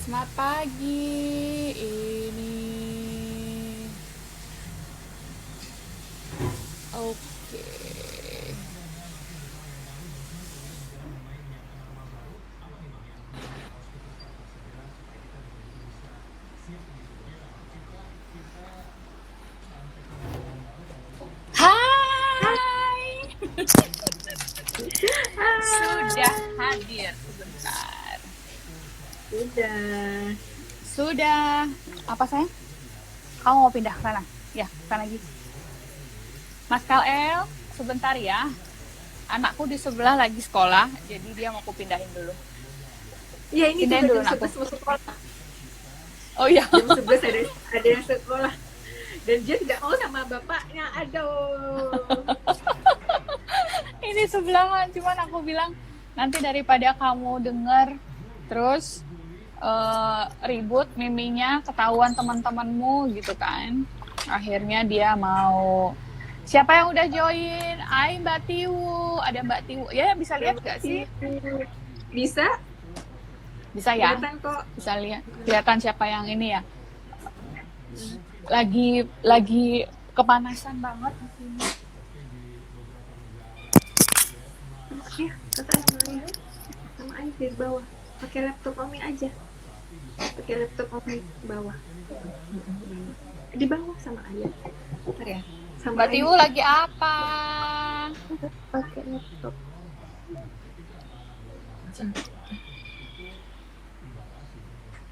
Selamat pagi. Ini oke. Hai. Sudah hadir sebentar. Udah. Sudah. Apa sayang? Kamu mau pindah ke sana? Ya, ke sana lagi. Mas Kalel, sebentar ya. Anakku di sebelah lagi sekolah, jadi dia mau aku pindahin dulu. Iya, ini Pindahin juga dulu jam anakku. 11 mau sekolah. Oh iya. Jam 11 ada yang sekolah. Dan dia tidak mau sama bapaknya. Aduh. Ini sebelahan, cuman aku bilang nanti daripada kamu denger terus ribut miminya ketahuan teman-temanmu gitu kan. Akhirnya dia mau. Siapa yang udah join? Hai Mbak Tiwu. Ada Mbak Tiwu. Ya bisa lihat gak sih? Bisa? Bisa ya? Kelihatan kok. Bisa lihat. Kelihatan siapa yang ini ya? Lagi kepanasan banget di sini. Sama ayah, kata sama ayah. Sama ayah di bawah. Pakai laptop Omi aja. Pakai laptop Omi bawah. Di bawah sama ayah. Bentar ya. Sama Mbak Tiwu lagi apa? pakai laptop.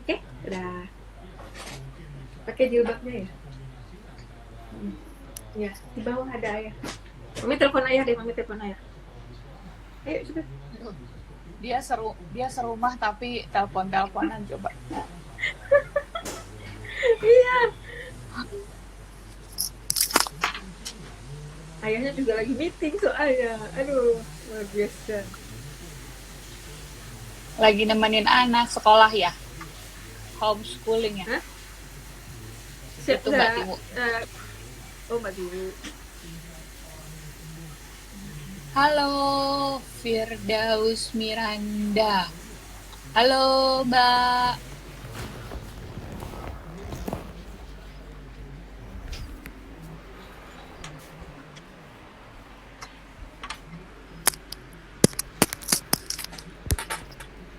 Oke, udah. Pakai jilbabnya ya? Ya, di bawah ada ayah. Mami telepon ayah deh, Mami telepon ayah. Ayo, sudah. Dia serumah tapi telepon-teleponan coba. Iya. Ayahnya juga lagi meeting soalnya. Aduh, luar biasa. Lagi nemenin anak sekolah ya? Homeschooling ya? Hah? Itu Mbak Tiwu. Oh, Mbak Tiwu. Halo, Firdaus Miranda. Halo, Mbak.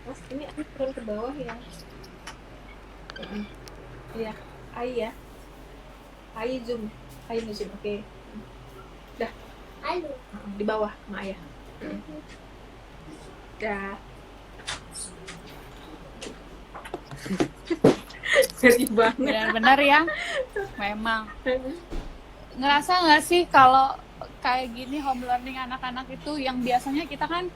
Mas, ini aku turun ke bawah ya. Iya, Ai ya. Ai zoom. Ai zoom, oke. Dah. Halo. Di bawah sama ayah. Dah. Ngeri banget. Benar-benar ya. Memang. Ngerasa nggak sih kalau kayak gini home learning anak-anak itu yang biasanya kita kan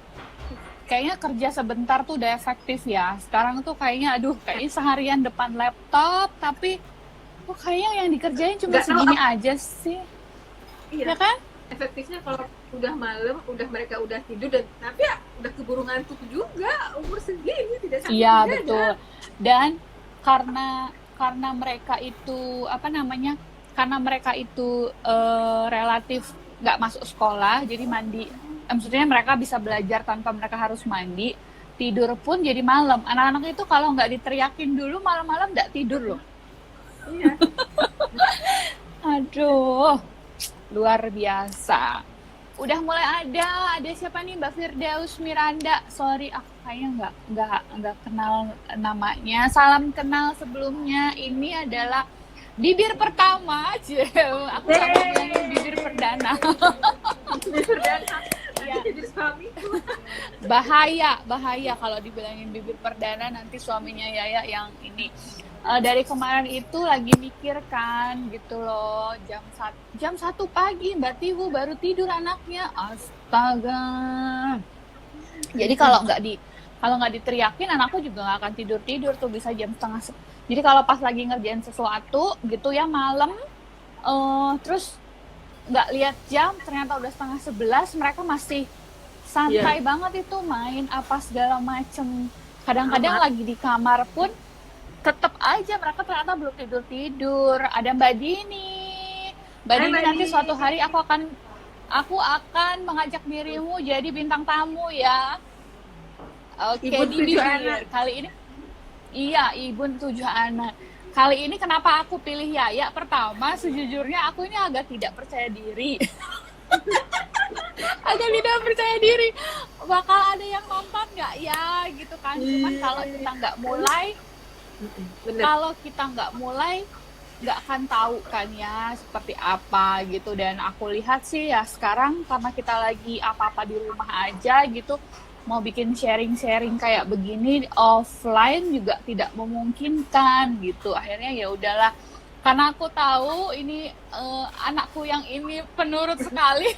kayaknya kerja sebentar tuh udah efektif ya. Sekarang tuh kayaknya kayaknya seharian depan laptop tapi kayaknya yang dikerjain cuma Nggak tahu segini aja sih. Iya. Ya kan? Efektifnya kalau udah malam, mereka udah tidur dan tapi ya udah keburu ngantuk juga umur segini tidak sampai. Iya betul. Dan karena mereka itu karena mereka itu relatif nggak masuk sekolah, jadi mandi. Maksudnya mereka bisa belajar tanpa mereka harus mandi. Tidur pun jadi malam. Anak-anak itu kalau nggak diteriakin dulu malam-malam nggak tidur loh. Iya. Aduh, luar biasa. Udah mulai ada siapa nih Mbak Firdaus Miranda. Sorry, aku kayaknya nggak kenal namanya. Salam kenal sebelumnya. Ini adalah bibir pertama, aku nggak mau bilangin bibir perdana. Bibir perdana. Iya. Nanti jadi suamiku. Bahaya kalau dibilangin bibir perdana nanti suaminya Yaya yang ini. Dari kemarin itu lagi mikir kan gitu loh, jam 1 pagi Mbak Tiwu baru tidur anaknya, astaga. Jadi kalau nggak diteriakin anakku juga nggak akan tidur tuh, bisa jam setengah. Jadi kalau pas lagi ngerjain sesuatu gitu ya malam, terus nggak lihat jam ternyata udah 10:30, mereka masih santai banget itu main apa segala macem. Kadang-kadang lagi di kamar pun tetap aja mereka ternyata belum tidur. Ada Mbak Dini. Mbak Dini nanti suatu hari aku akan mengajak dirimu jadi bintang tamu ya. Oke, di bibir kali ini. Iya, ibu 7 anak. Kali ini kenapa aku pilih Yaya? Pertama, sejujurnya aku ini agak tidak percaya diri. Agak tidak percaya diri. Bakal ada yang nonton nggak ya? Gitu kan. Cuman kalau kita nggak mulai, Bener. kalau kita nggak mulai, nggak akan tahu kan ya seperti apa gitu. Dan aku lihat sih ya sekarang karena kita lagi apa-apa di rumah aja gitu, mau bikin sharing-sharing kayak begini offline juga tidak memungkinkan gitu. Akhirnya ya udahlah, karena aku tahu ini anakku yang ini penurut sekali.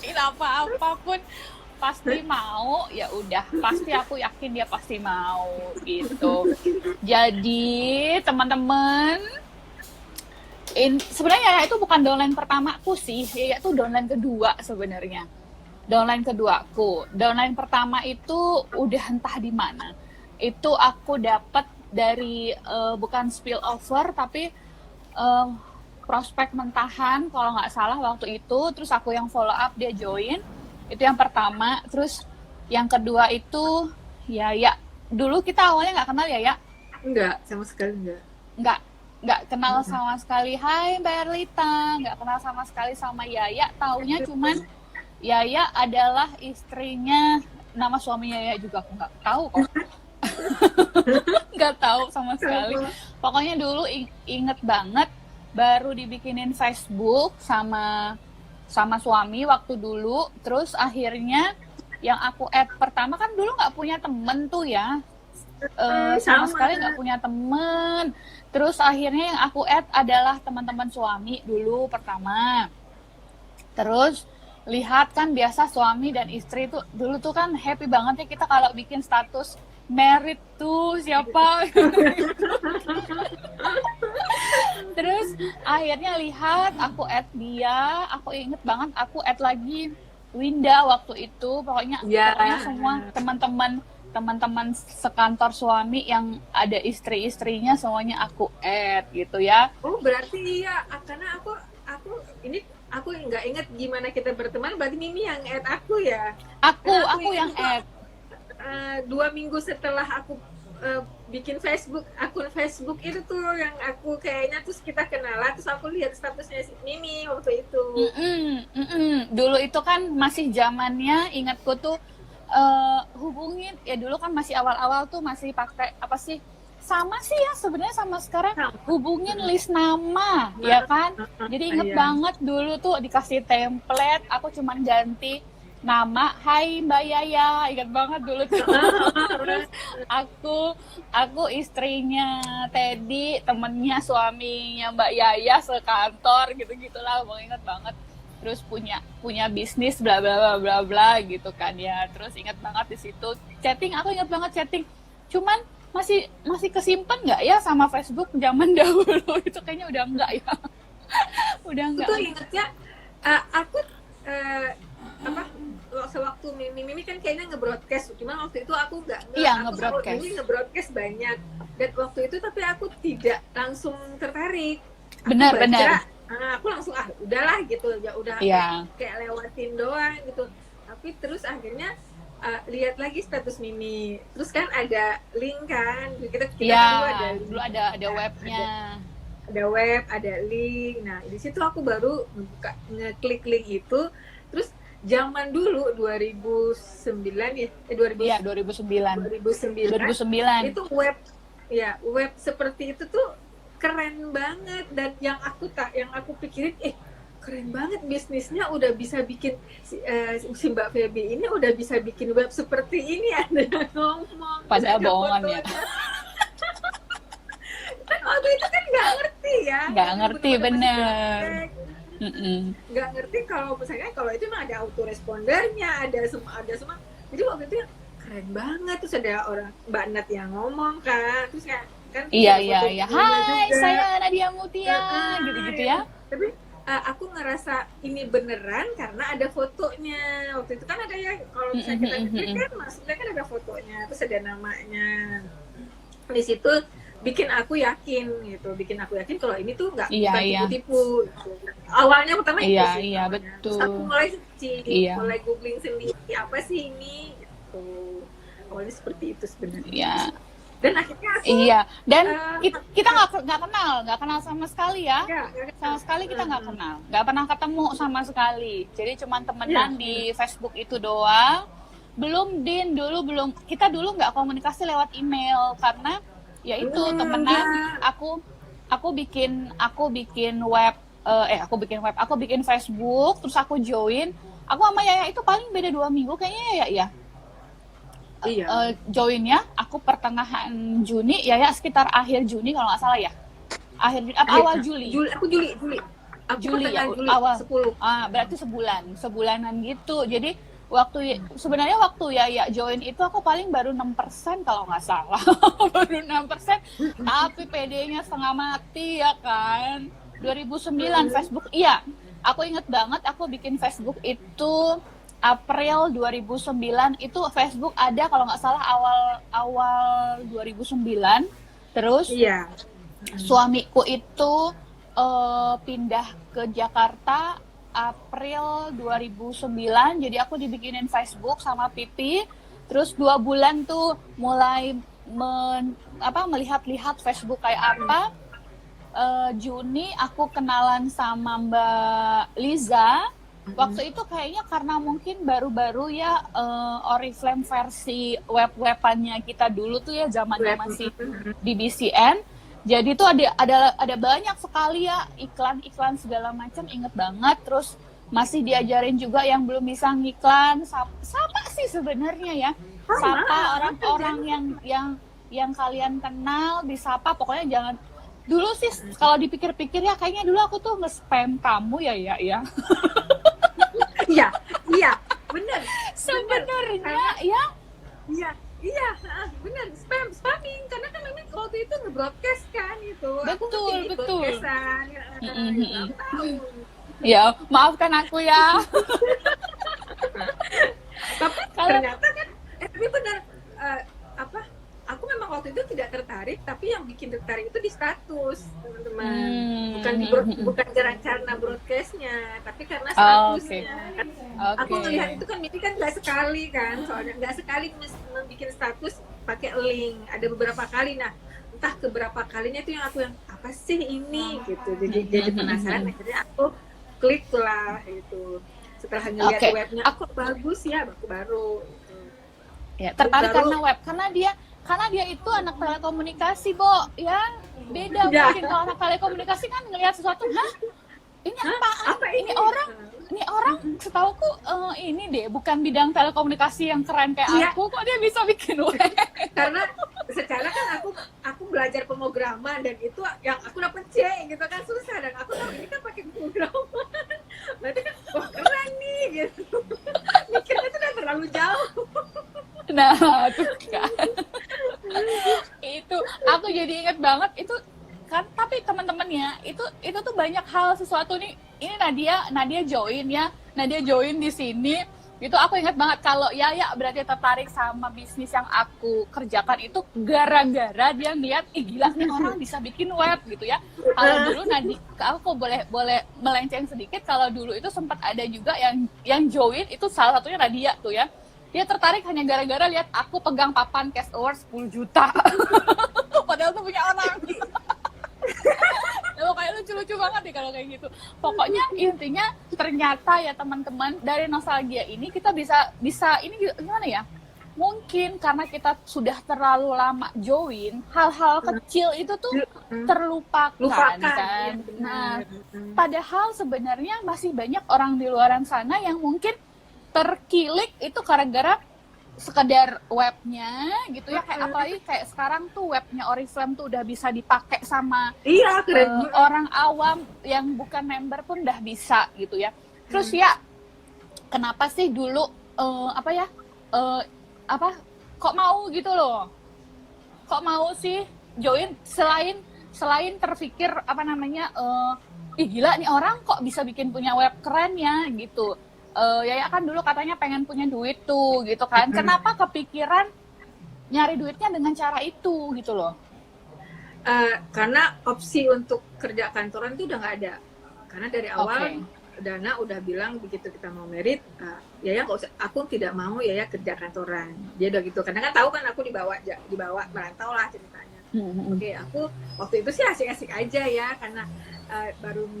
Apapun pasti mau, ya udah pasti aku yakin dia pasti mau gitu. Jadi teman-teman, sebenarnya itu bukan downline pertamaku sih, ya itu downline kedua sebenarnya. Downline keduaku. Downline pertama itu udah entah di mana. Itu aku dapat dari bukan spill over tapi prospek mentahan kalau nggak salah waktu itu. Terus aku yang follow up, dia join. Itu yang pertama. Terus yang kedua itu Yaya. Dulu kita awalnya nggak kenal Yaya. Enggak, sama sekali enggak. Nggak kenal sama sekali. Hai Mbak Erlita, nggak kenal sama sekali sama Yaya. Taunya cuman Yaya adalah istrinya, nama suaminya Yaya juga aku nggak tahu kok. Nggak tahu sama sekali. Pokoknya dulu inget banget baru dibikinin Facebook sama suami waktu dulu. Terus akhirnya yang aku add pertama kan dulu nggak punya temen tuh ya. Sama sekali nggak punya temen. Terus akhirnya yang aku add adalah teman-teman suami dulu pertama. Terus lihat kan biasa suami dan istri tuh dulu tuh kan happy banget ya kita kalau bikin status married tuh siapa. Terus akhirnya lihat aku add dia, aku inget banget aku add lagi Winda waktu itu. Pokoknya semua teman-teman sekantor suami yang ada istri-istrinya semuanya aku add gitu ya. Oh berarti iya, karena aku nggak inget gimana kita berteman. Berarti Mimi yang add aku ya. Aku yang add. 2 minggu setelah aku bikin akun Facebook itu tuh yang aku kayaknya terus kita kenalan, terus aku lihat statusnya si Mimi waktu itu. Dulu itu kan masih zamannya, ingatku tuh hubungin ya, dulu kan masih awal-awal tuh masih pakai apa sih, sama sih ya sebenarnya sama sekarang, hubungin list nama ya kan. Jadi inget banget dulu tuh dikasih template, aku cuman ganti nama, hai Mbak Yaya, ingat banget dulu tuh. Terus aku istrinya Teddy, temennya suaminya Mbak Yaya sekantor gitu-gitulah, mau ingat banget. Terus punya bisnis bla bla bla bla bla gitu kan ya. Terus ingat banget di situ chatting, aku ingat banget chatting. Cuman masih kesimpan nggak ya sama Facebook zaman dahulu? Itu kayaknya udah enggak ya. Udah enggak. Itu ingetnya aku sewaktu Mimi kan kayaknya nge-broadcast, cuman waktu itu aku nggak nge-broadcast. Mimi nge-broadcast banyak, dan waktu itu tapi aku tidak langsung tertarik. Benar. Aku langsung udahlah gitu ya, udah kayak lewatin doang gitu. Tapi terus akhirnya lihat lagi status Mimi, terus kan ada link kan, kita dulu ada webnya, ada web, ada link. Nah di situ aku baru ngeklik link itu. Terus zaman dulu 2009 ya, 2009 itu web seperti itu tuh keren banget. Dan yang aku pikirin keren banget bisnisnya, udah bisa bikin si Mbak Feby ini udah bisa bikin web seperti ini, ada ngomong pada bohongan ya. Kan waktu itu kan nggak ngerti bener. Nggak ngerti kalau misalnya kalau itu emang ada autorespondernya, ada semua. Jadi waktu itu keren banget. Terus ada orang Mbak Nat yang ngomong kan, terus kan iya hai juga. Saya Nadia Mutia gitu ya. Tapi aku ngerasa ini beneran karena ada fotonya. Waktu itu kan ada ya, kalau misalnya kita klik kan maksudnya kan ada fotonya, terus ada namanya di situ. Bikin aku yakin kalau ini tuh nggak tipu-tipu. Awalnya pertama itu sih. Iya, betul. Aku mulai mulai googling sendiri apa sih ini gitu. Awalnya seperti itu sebenarnya. Dan akhirnya aku Iya, dan eh, kita nggak kenal sama sekali ya. ya, Sama sekali kita nggak kenal, nggak pernah ketemu sama sekali. Jadi cuma ya, temenan di Facebook itu doang. Belum Din, dulu belum, kita dulu nggak komunikasi lewat email karena ya itu temenan. ya. Aku bikin Facebook, terus aku join. Aku sama Yaya itu paling beda 2 minggu kayaknya ya. Iya. Joinnya aku pertengahan Juni, Yaya sekitar akhir Juni kalau nggak salah ya. Akhir Juni, awal Juli. Aku Juli. Aku Juli ya, Juli, awal 10. berarti sebulanan gitu. Jadi sebenarnya waktu ya join itu aku paling baru 6% kalau nggak salah. Baru 6%, tapi PD-nya setengah mati ya kan. 2009 Facebook, iya. Aku inget banget aku bikin Facebook itu April 2009, itu Facebook ada kalau nggak salah awal 2009. Terus Iya. suamiku itu pindah ke Jakarta April 2009, jadi aku dibikinin Facebook sama Pipi. Terus 2 bulan tuh mulai melihat-lihat Facebook kayak apa. Juni aku kenalan sama Mbak Liza. Waktu itu kayaknya karena mungkin baru-baru ya Oriflame versi web-webannya kita dulu tuh ya, zamannya masih di BCN. Jadi tuh ada banyak sekali ya iklan-iklan segala macam, inget banget. Terus masih diajarin juga yang belum bisa ngiklan, sapa sih sebenarnya ya. Sapa orang-orang yang kalian kenal, disapa, pokoknya jangan. Dulu sih kalau dipikir-pikir ya kayaknya dulu aku tuh nge-spam kamu ya. Iya, bener. Sebenarnya ya. Iya, bener. Spamming, karena kan memang waktu itu nge-broadcast kan itu. Betul. Broadcastan. Ya, maafkan aku ya. Tapi ternyata kan, tapi benar aku memang waktu itu tidak tertarik, tapi yang bikin tertarik itu di status, teman-teman. Bukan karena broadcastnya, tapi karena statusnya. Okay. Aku melihat itu kan ini kan nggak sekali kan, soalnya nggak sekali bikin status pakai link, ada beberapa kali. Nah, entah keberapa kalinya itu yang apa sih ini gitu. Jadi penasaran, akhirnya aku klik lah itu. Setelah ngeliat webnya, aku bagus ya, baru gitu. Ya, tertarik karena web, karena dia itu anak telekomunikasi, Bo, ya beda mungkin. Kalau anak telekomunikasi kan ngelihat sesuatu, ini apaan? Ini orang setauku ini deh, bukan bidang telekomunikasi yang keren kayak aku, kok dia bisa bikin web? Karena secara kan aku belajar pemrograman, dan itu yang aku dapet C gitu kan, susah, dan aku tahu ini kan pakai pemrograman, berarti kan keren nih gitu. Mikirnya itu udah terlalu jauh. Nah, tuh kan. Itu aku jadi inget banget itu kan, tapi teman-temannya itu tuh banyak hal sesuatu nih. Ini Nadia join ya. Nadia join di sini. Itu aku inget banget kalau Yaya berarti tertarik sama bisnis yang aku kerjakan itu gara-gara dia ngeliat, gila nih orang bisa bikin web gitu ya. Kalau dulu aku boleh melenceng sedikit, kalau dulu itu sempat ada juga yang join itu salah satunya Nadia tuh ya. Dia tertarik hanya gara-gara lihat aku pegang papan cash award 10 juta. Padahal tuh punya orang. Nah, kayak lucu-lucu banget deh kalau kayak gitu. Pokoknya intinya ternyata ya teman-teman, dari nostalgia ini kita bisa ini gimana ya? Mungkin karena kita sudah terlalu lama join, hal-hal kecil itu tuh terlupakan kan. Nah, padahal sebenarnya masih banyak orang di luar sana yang mungkin terkilik itu gara-gara sekedar webnya gitu ya, kayak apalagi kayak sekarang tuh webnya Oriflame tuh udah bisa dipakai sama orang awam yang bukan member pun udah bisa gitu ya. Terus ya kenapa sih dulu kok mau gitu loh, kok mau sih join selain terpikir gila nih orang kok bisa bikin punya web keren ya gitu. Yaya kan dulu katanya pengen punya duit tuh gitu kan. Kenapa kepikiran nyari duitnya dengan cara itu gitu loh? Karena opsi untuk kerja kantoran itu udah nggak ada. Karena dari awal Dana udah bilang begitu kita mau merit, Yaya nggak usah, aku tidak mau Yaya kerja kantoran. Dia udah gitu, karena kan tahu kan aku dibawa merantau lah ceritanya. Oke, aku waktu itu sih asik-asik aja ya, karena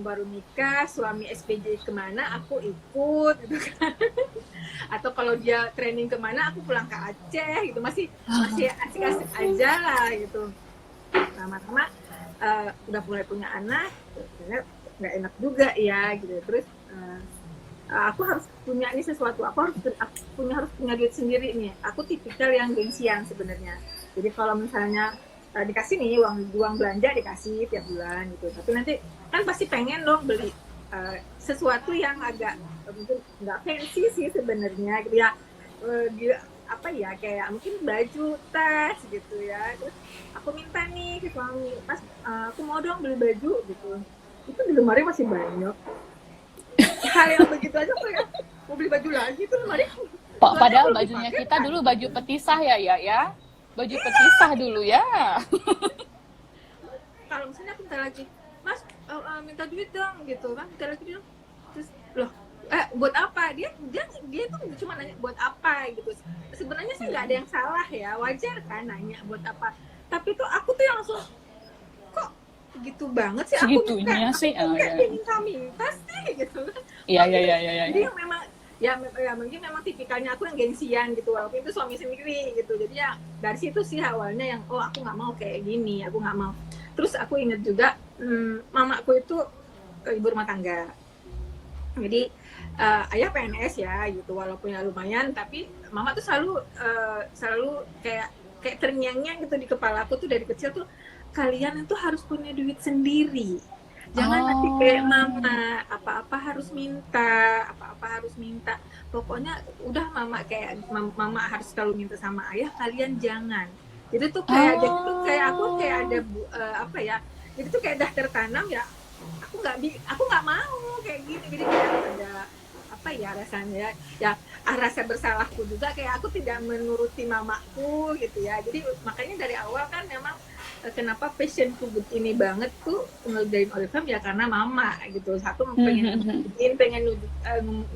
baru nikah, suami SPJ kemana aku ikut gitu kan. Atau kalau dia training kemana aku pulang ke Aceh gitu, masih asik-asik aja lah gitu. Lama-lama udah mulai punya anak, nggak enak juga ya gitu. Terus aku harus punya ini sesuatu, aku harus punya duit sendiri nih. Aku tipikal yang gengsian sebenarnya. Jadi kalau misalnya dikasih nih uang belanja dikasih tiap bulan gitu, tapi nanti kan pasti pengen dong beli sesuatu yang agak mungkin nggak fancy sih sebenarnya gitu ya, apa ya, kayak mungkin baju, tas gitu ya. Terus aku minta nih ke suami, Mas, aku mau dong beli baju gitu. Itu di lemari masih banyak. Hal yang begitu aja kayak mau beli baju lagi tuh lemari. Padahal bajunya kita dulu baju petisah ya. Baju petisah dulu ya. Kalau misalnya aku minta lagi, Mas, minta duit dong gitu kan, minta lagi dong. Terus loh, buat apa? Dia tuh cuma nanya buat apa gitu. Sebenarnya sih nggak ada yang salah ya, wajar kan nanya buat apa. Tapi tuh aku tuh yang langsung, kok gitu banget sih, segitunya aku sih. minta sih gitu kan. Iya. Jadi memang ya mungkin memang tipikalnya aku yang gengsian gitu, walaupun itu suami sendiri gitu. Jadi ya dari situ sih awalnya yang aku nggak mau kayak gini, aku nggak mau. Terus aku inget juga mamaku itu ibu rumah tangga. Jadi ayah PNS ya gitu, walaupun ya lumayan, tapi mama tuh selalu kayak terngiang-ngiang gitu di kepala aku tuh dari kecil tuh, kalian itu harus punya duit sendiri. Jangan nanti kayak mama, apa-apa harus minta. Pokoknya udah mama harus selalu minta sama ayah, kalian jangan. Jadi tuh kayak jadi tuh kayak aku kayak ada apa ya? Jadi tuh kayak dah tertanam ya. Aku nggak mau kayak gini. Jadi kayak ada apa ya rasanya ya, rasa bersalahku juga, kayak aku tidak menuruti mamaku gitu ya. Jadi makanya dari awal kan memang kenapa passionku begini banget tuh ngerjain Oriflame ya karena mama gitu. Satu pengen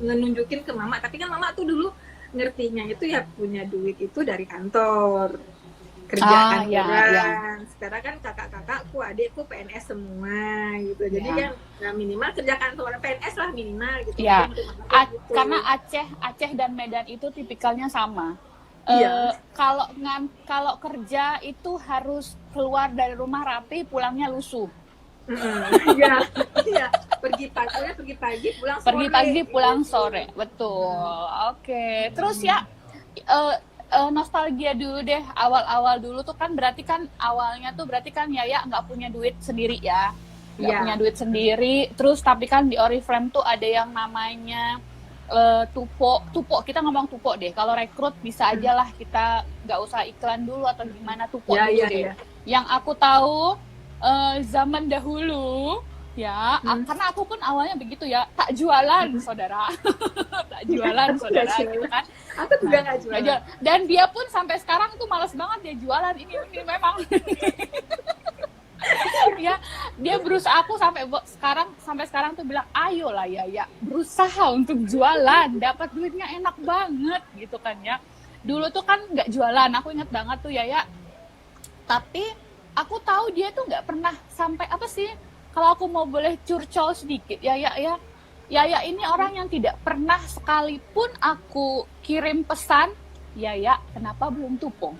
nunjukin ke mama, tapi kan mama tuh dulu ngertinya itu ya punya duit itu dari kantor, kerja kantoran. Sekarang kan kakak-kakakku, adikku PNS semua gitu. Jadi kan minimal kerja kantoran, PNS lah minimal gitu. Ya. Karena Aceh dan Medan itu tipikalnya sama. Kalau kerja itu harus keluar dari rumah rapi, pulangnya lusuh. Iya. Pergi pagi, pulang sore. Betul. Oke. Terus ya nostalgia dulu deh, awal-awal dulu tuh kan berarti kan awalnya tuh berarti kan Yaya nggak punya duit sendiri ya. Nggak punya duit sendiri. Terus tapi kan di Oriflame tuh ada yang namanya tupo, kita ngomong tupo deh. Kalau rekrut bisa aja lah, kita nggak usah iklan dulu atau gimana, tupo dulu deh. Yang aku tahu zaman dahulu ya, karena aku pun awalnya begitu ya, tak jualan saudara, tak jualan saudara gitu kan. Aku juga nggak jualan. Dan dia pun sampai sekarang tuh malas banget dia jualan ini memang. Ya, dia berusaha, aku sampai sekarang tuh bilang, ayolah ya berusaha untuk jualan, dapat duitnya enak banget gitu kan ya. Dulu tuh kan nggak jualan, aku inget banget tuh ya. Tapi aku tahu dia tuh nggak pernah sampai apa sih, kalau aku mau boleh curcol sedikit ya ini orang yang tidak pernah sekalipun aku kirim pesan, ya kenapa belum tupong?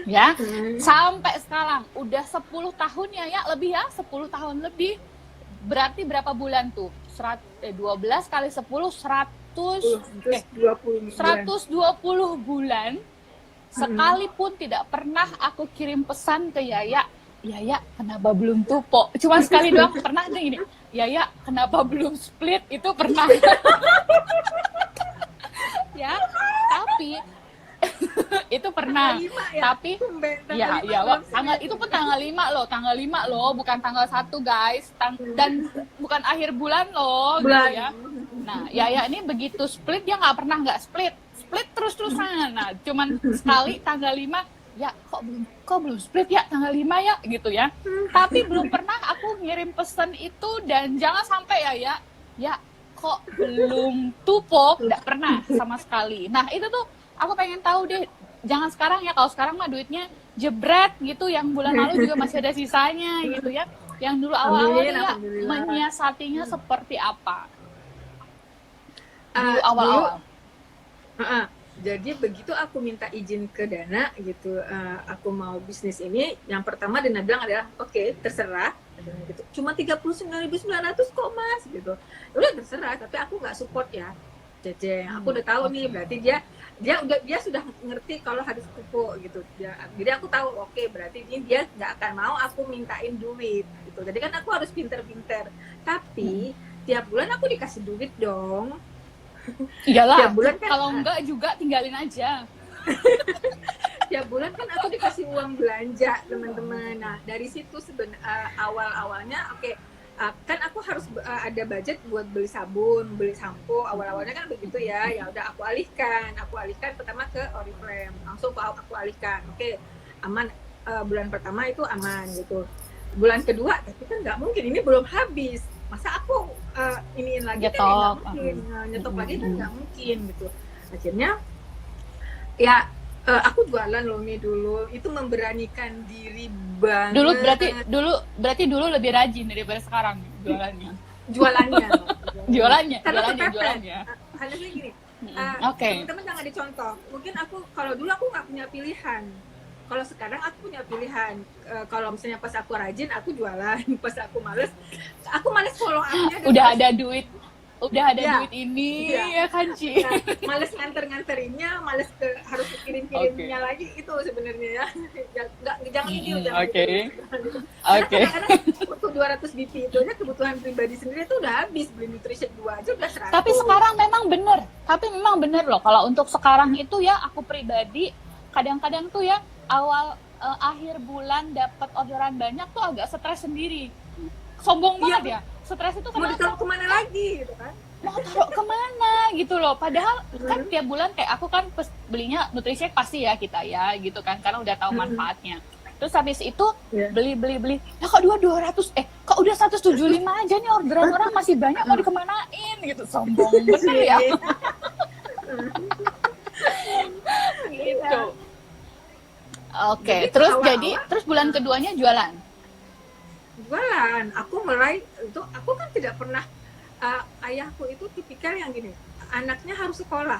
Ya, sampai sekarang udah 10 tahun ya lebih ya, 10 tahun lebih. Berarti berapa bulan tuh? 12 kali 10 120 bulan. Sekalipun tidak pernah aku kirim pesan ke Yaya, kenapa belum tupo? Cuma sekali doang pernah deh ini. Yaya, kenapa belum split? Itu pernah. Ya, tapi itu pernah, tapi itu pun tanggal 5 loh, bukan tanggal 1 guys, dan bukan akhir bulan loh gitu ya. Nah Yaya ini begitu split dia nggak pernah nggak split terus-terusan. Nah cuman sekali tanggal 5 ya kok belum split ya tanggal 5 ya gitu ya. Tapi belum pernah aku ngirim pesan itu, dan jangan sampai ya kok belum tupo, nggak pernah sama sekali. Nah itu tuh aku pengen tahu deh, jangan sekarang ya, kalau sekarang mah duitnya jebret gitu, yang bulan lalu juga masih ada sisanya gitu ya. Yang dulu awal-awal Amin, tuh ya alhamdulillah. menyiasatinya seperti apa? Dulu Dulu awal-awal. jadi begitu aku minta izin ke Dana gitu, aku mau bisnis ini, yang pertama Dana bilang adalah oke, terserah gitu. Cuma 39.900 kok Mas gitu. Udah terserah, tapi aku nggak support ya. Jejeng, aku udah tahu nih, berarti dia sudah ngerti kalau harus pupuk gitu. Jadi aku tahu oke, berarti ini dia nggak akan mau aku mintain duit gitu. Jadi kan aku harus pinter-pinter. Tapi tiap bulan aku dikasih duit dong. Iyalah, Tiap bulan kan, kalau enggak juga tinggalin aja. tiap bulan kan aku dikasih uang belanja teman-teman. Nah dari situ awal-awalnya oke, kan aku harus ada budget buat beli sabun, beli sampo. Awal-awalnya kan begitu ya. Ya udah aku alihkan pertama ke Oriflame, langsung aku alihkan. Oke, aman. Bulan pertama itu aman gitu. Bulan kedua tapi kan nggak mungkin, ini belum habis, masa aku iniin lagi kan nggak mungkin, nyetok lagi kan nggak mungkin gitu. Akhirnya ya aku jualan loh nih dulu, itu memberanikan diri banget. Berarti dulu lebih rajin daripada sekarang jualannya. Jualannya jualannya. Harusnya gini, Oke. teman-teman jangan dicontoh. Mungkin kalau dulu aku nggak punya pilihan, kalau sekarang aku punya pilihan. Kalau misalnya pas aku rajin aku jualan, pas aku males follow up-nya. Udah ada duit ini ya kan Ci. Nah, males nganter-nganterinnya, males harus kirim-kirimnya lagi, itu sebenarnya ya. Jangan ini. Oke. Karena untuk 200 BP itu aja kebutuhan pribadi sendiri itu udah habis, beli nutrition 2 aja udah 100. Tapi sekarang memang bener loh, kalau untuk sekarang itu ya, aku pribadi kadang-kadang tuh ya akhir bulan dapat orderan banyak tuh agak stres sendiri. Sombong banget ya. Stres itu mau ditaruh kemana lagi gitu kan, mau taruh kemana gitu loh, padahal kan tiap bulan kayak aku kan belinya Nutrisek pasti ya kita ya gitu kan, karena udah tahu manfaatnya. Terus habis itu beli ya kok 200 kok udah 175 aja nih, orderan orang masih banyak, mau dikemanain gitu. Sombong bener ya. Gitu. Oke, terus bulan keduanya jualan. Aku mulai itu, aku kan tidak pernah, ayahku itu tipikal yang gini, anaknya harus sekolah,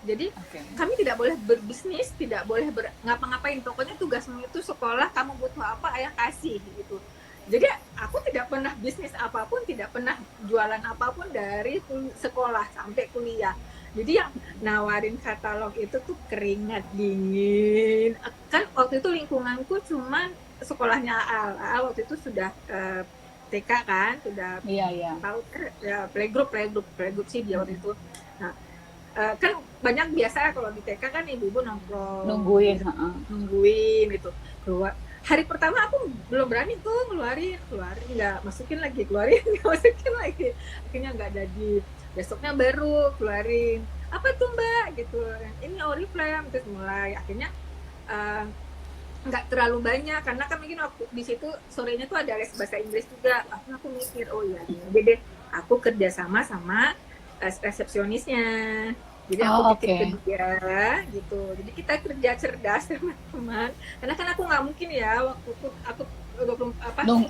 jadi kami tidak boleh berbisnis, tidak boleh ngapa-ngapain, pokoknya tugasmu itu sekolah, kamu butuh apa ayah kasih gitu. Jadi aku tidak pernah bisnis apapun, tidak pernah jualan apapun dari sekolah sampai kuliah. Jadi yang nawarin katalog itu tuh keringat dingin. Kan waktu itu lingkunganku cuman sekolahnya Al waktu itu sudah TK kan, sudah tahu ya, playgroup sih dia waktu itu. Nah, kan banyak biasa kalau di TK kan ibu-ibu nungguin gitu. Keluar hari pertama aku belum berani tuh keluarin, nggak masukin lagi, akhirnya nggak jadi. Besoknya baru keluarin, apa tuh Mbak gitu, ini Oriflame. Terus mulai akhirnya nggak terlalu banyak, karena kan mungkin waktu di situ sorenya tuh ada les bahasa Inggris juga. Aku mikir jadi aku kerja sama resepsionisnya, jadi aku bikin ke dia gitu. Jadi kita kerja cerdas teman-teman, karena kan aku nggak mungkin ya waktu itu aku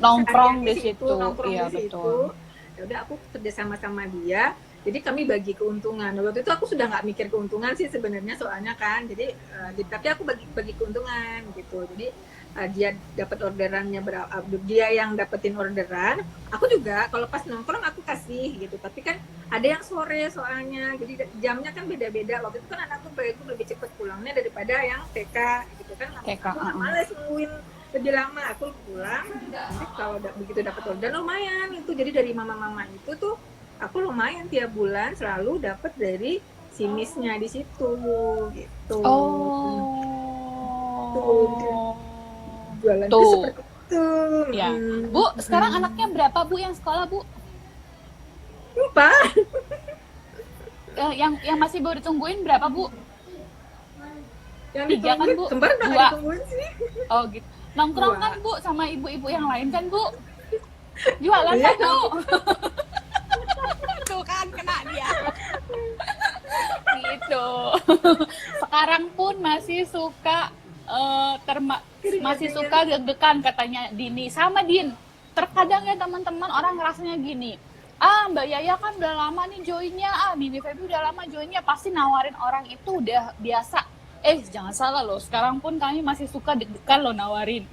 nongkrong di situ. Iya betul. Ya udah aku kerja sama dia. Jadi kami bagi keuntungan. Waktu itu aku sudah nggak mikir keuntungan sih sebenarnya, soalnya kan. Jadi tapi aku bagi keuntungan gitu. Jadi dia dapat orderannya berapa, dia yang dapetin orderan. Aku juga kalau pas nongkrong aku kasih gitu. Tapi kan ada yang sore soalnya. Jadi jamnya kan beda-beda. Waktu itu kan anakku lebih cepat pulangnya daripada yang TK gitu kan. Aku nggak males nungguin lebih lama, aku pulang. Nanti kalau begitu dapat orderan lumayan itu. Jadi dari mama-mama itu tuh aku lumayan tiap bulan selalu dapat dari simisnya di situ gitu. Jualan tuh seperti itu. Ya. Bu, sekarang anaknya berapa Bu yang sekolah Bu? 4. Yang masih baru ditungguin berapa Bu? Yang 3 kan ditungguin, Bu? kembar udah 2. nggak ditungguin sih. Oh gitu. Nongkrong 2. kan Bu sama ibu-ibu yang lain kan Bu? Jualan Iya, kan Bu? Tuh kan kena dia. Gitu. Sekarang pun masih suka masih suka deg-degan katanya Dini sama Din. Terkadang ya teman-teman orang ngerasanya gini, Mbak Yaya kan udah lama nih joinnya, Mimi Feby udah lama joinnya, pasti nawarin orang itu udah biasa. Jangan salah loh, sekarang pun kami masih suka deg-degan loh nawarin.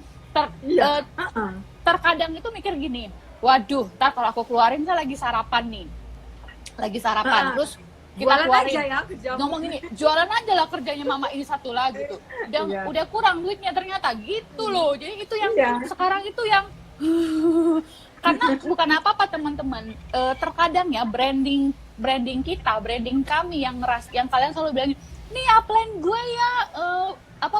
Iya. Terkadang itu mikir gini, waduh, ntar kalau aku keluarin saya lagi sarapan nih, terus kita Jualan keluarin aja ya, kejam. ngomong gini, jualan aja lah kerjanya mama ini satu lah gitu, dan Iya. udah kurang duitnya ternyata gitu loh. Jadi itu yang Iya. sekarang itu yang karena bukan apa-apa teman-teman, terkadang ya branding kita, branding kami yang kalian selalu bilang nih upline gue ya,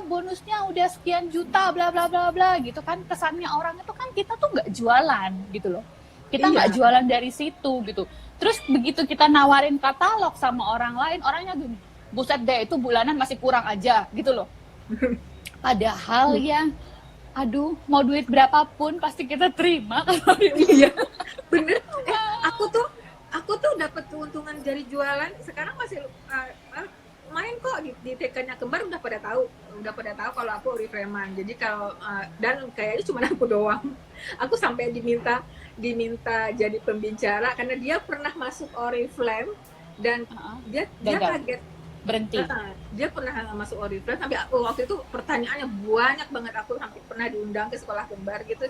bonusnya udah sekian juta bla bla bla bla gitu kan, kesannya orang itu kan kita tuh nggak jualan gitu loh, kita nggak jualan dari situ gitu. Terus begitu kita nawarin katalog sama orang lain, orangnya gini, buset deh itu bulanan masih kurang aja gitu loh. Padahal ya, aduh mau duit berapapun pasti kita terima kalau Iya, bener. Aku tuh dapat keuntungan dari jualan. Sekarang masih main kok di TK-nya kembar udah pada tahu kalau aku Oriflame. Jadi kalau dan kayaknya cuma aku doang. Aku sampai diminta jadi pembicara karena dia pernah masuk Oriflame dan dia kaget berhenti. Dia pernah masuk Oriflame sampai waktu itu pertanyaannya banyak banget, aku sampai pernah diundang ke sekolah kembar gitu,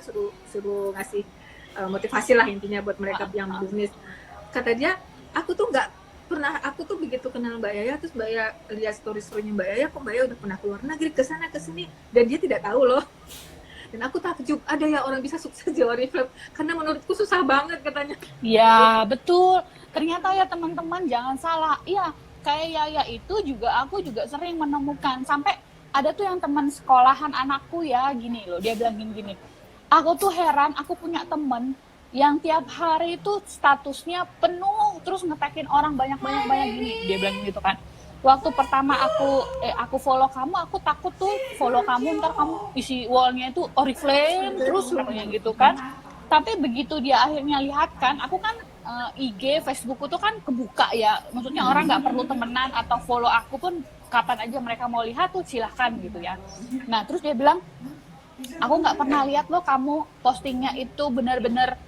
suruh ngasih motivasi lah intinya buat mereka yang bisnis. Kata dia, aku tuh begitu kenal Mbak Yaya, terus Mbak Yaya lihat story-storynya Mbak Yaya, kok Mbak Yaya udah pernah keluar negeri ke sana ke sini, dan dia tidak tahu loh. Dan aku takjub, ada ya orang bisa sukses di Oriflame, karena menurutku susah banget katanya. Ya betul, ternyata ya teman-teman jangan salah. Iya, kayak Yaya itu juga aku juga sering menemukan, sampai ada tuh yang teman sekolahan anakku ya gini loh, dia bilang gini, aku tuh heran, aku punya temen yang tiap hari itu statusnya penuh terus nge-tag-in orang banyak gini, dia bilang gitu kan. Waktu pertama aku follow kamu, aku takut tuh follow kamu ntar kamu isi wallnya itu Oriflame terus katanya gitu kan. Tapi begitu dia akhirnya lihat kan, aku kan IG, Facebook itu kan kebuka ya, maksudnya orang nggak perlu temenan atau follow aku pun kapan aja mereka mau lihat tuh silahkan gitu ya. Nah terus dia bilang, aku nggak pernah lihat loh kamu postingnya itu benar-benar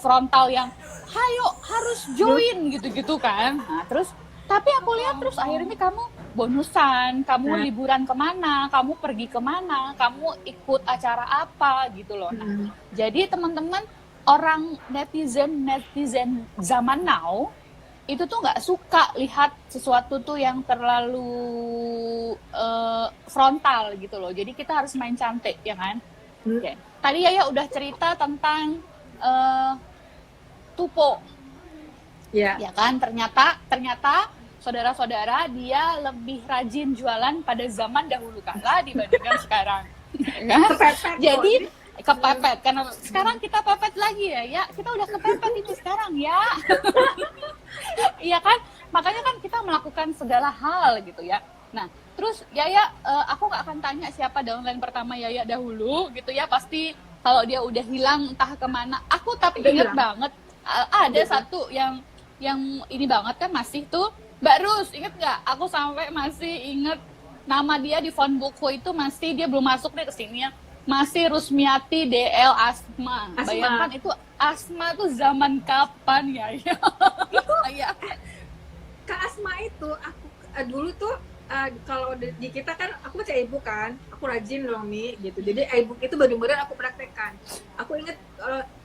frontal yang hayo harus join gitu-gitu kan. Nah terus tapi aku lihat terus akhirnya kamu bonusan, kamu liburan kemana, kamu pergi kemana, kamu ikut acara apa gitu loh. Nah, jadi teman-teman, orang netizen zaman now itu tuh nggak suka lihat sesuatu tuh yang terlalu frontal gitu loh. Jadi kita harus main cantik ya kan. Okay. Tadi Yaya udah cerita tentang Tupo, ya kan? Ternyata saudara-saudara dia lebih rajin jualan pada zaman dahulu kala dibandingkan sekarang. Kan? Jadi kepepet karena sekarang kita pepet lagi ya, kita udah kepepet ini sekarang ya. Iya kan? Makanya kan kita melakukan segala hal gitu ya. Nah, terus Yaya, aku nggak akan tanya siapa downline pertama Yaya dahulu gitu ya, pasti kalau dia udah hilang entah kemana. Aku tapi ingat banget ada satu yang ini banget kan, masih tuh Mbak Rus, inget nggak? Aku sampai masih inget nama dia di phone buku itu, masih dia belum masuk nih ke sini ya. Masih Rusmiati DL Asma. Bayangkan itu Asma tuh zaman kapan ya? Itu Kak Asma itu aku dulu tuh kalau di kita kan aku baca e-book kan, aku rajin loh Mi gitu. Jadi e-book itu benar-benar aku praktekkan. Aku inget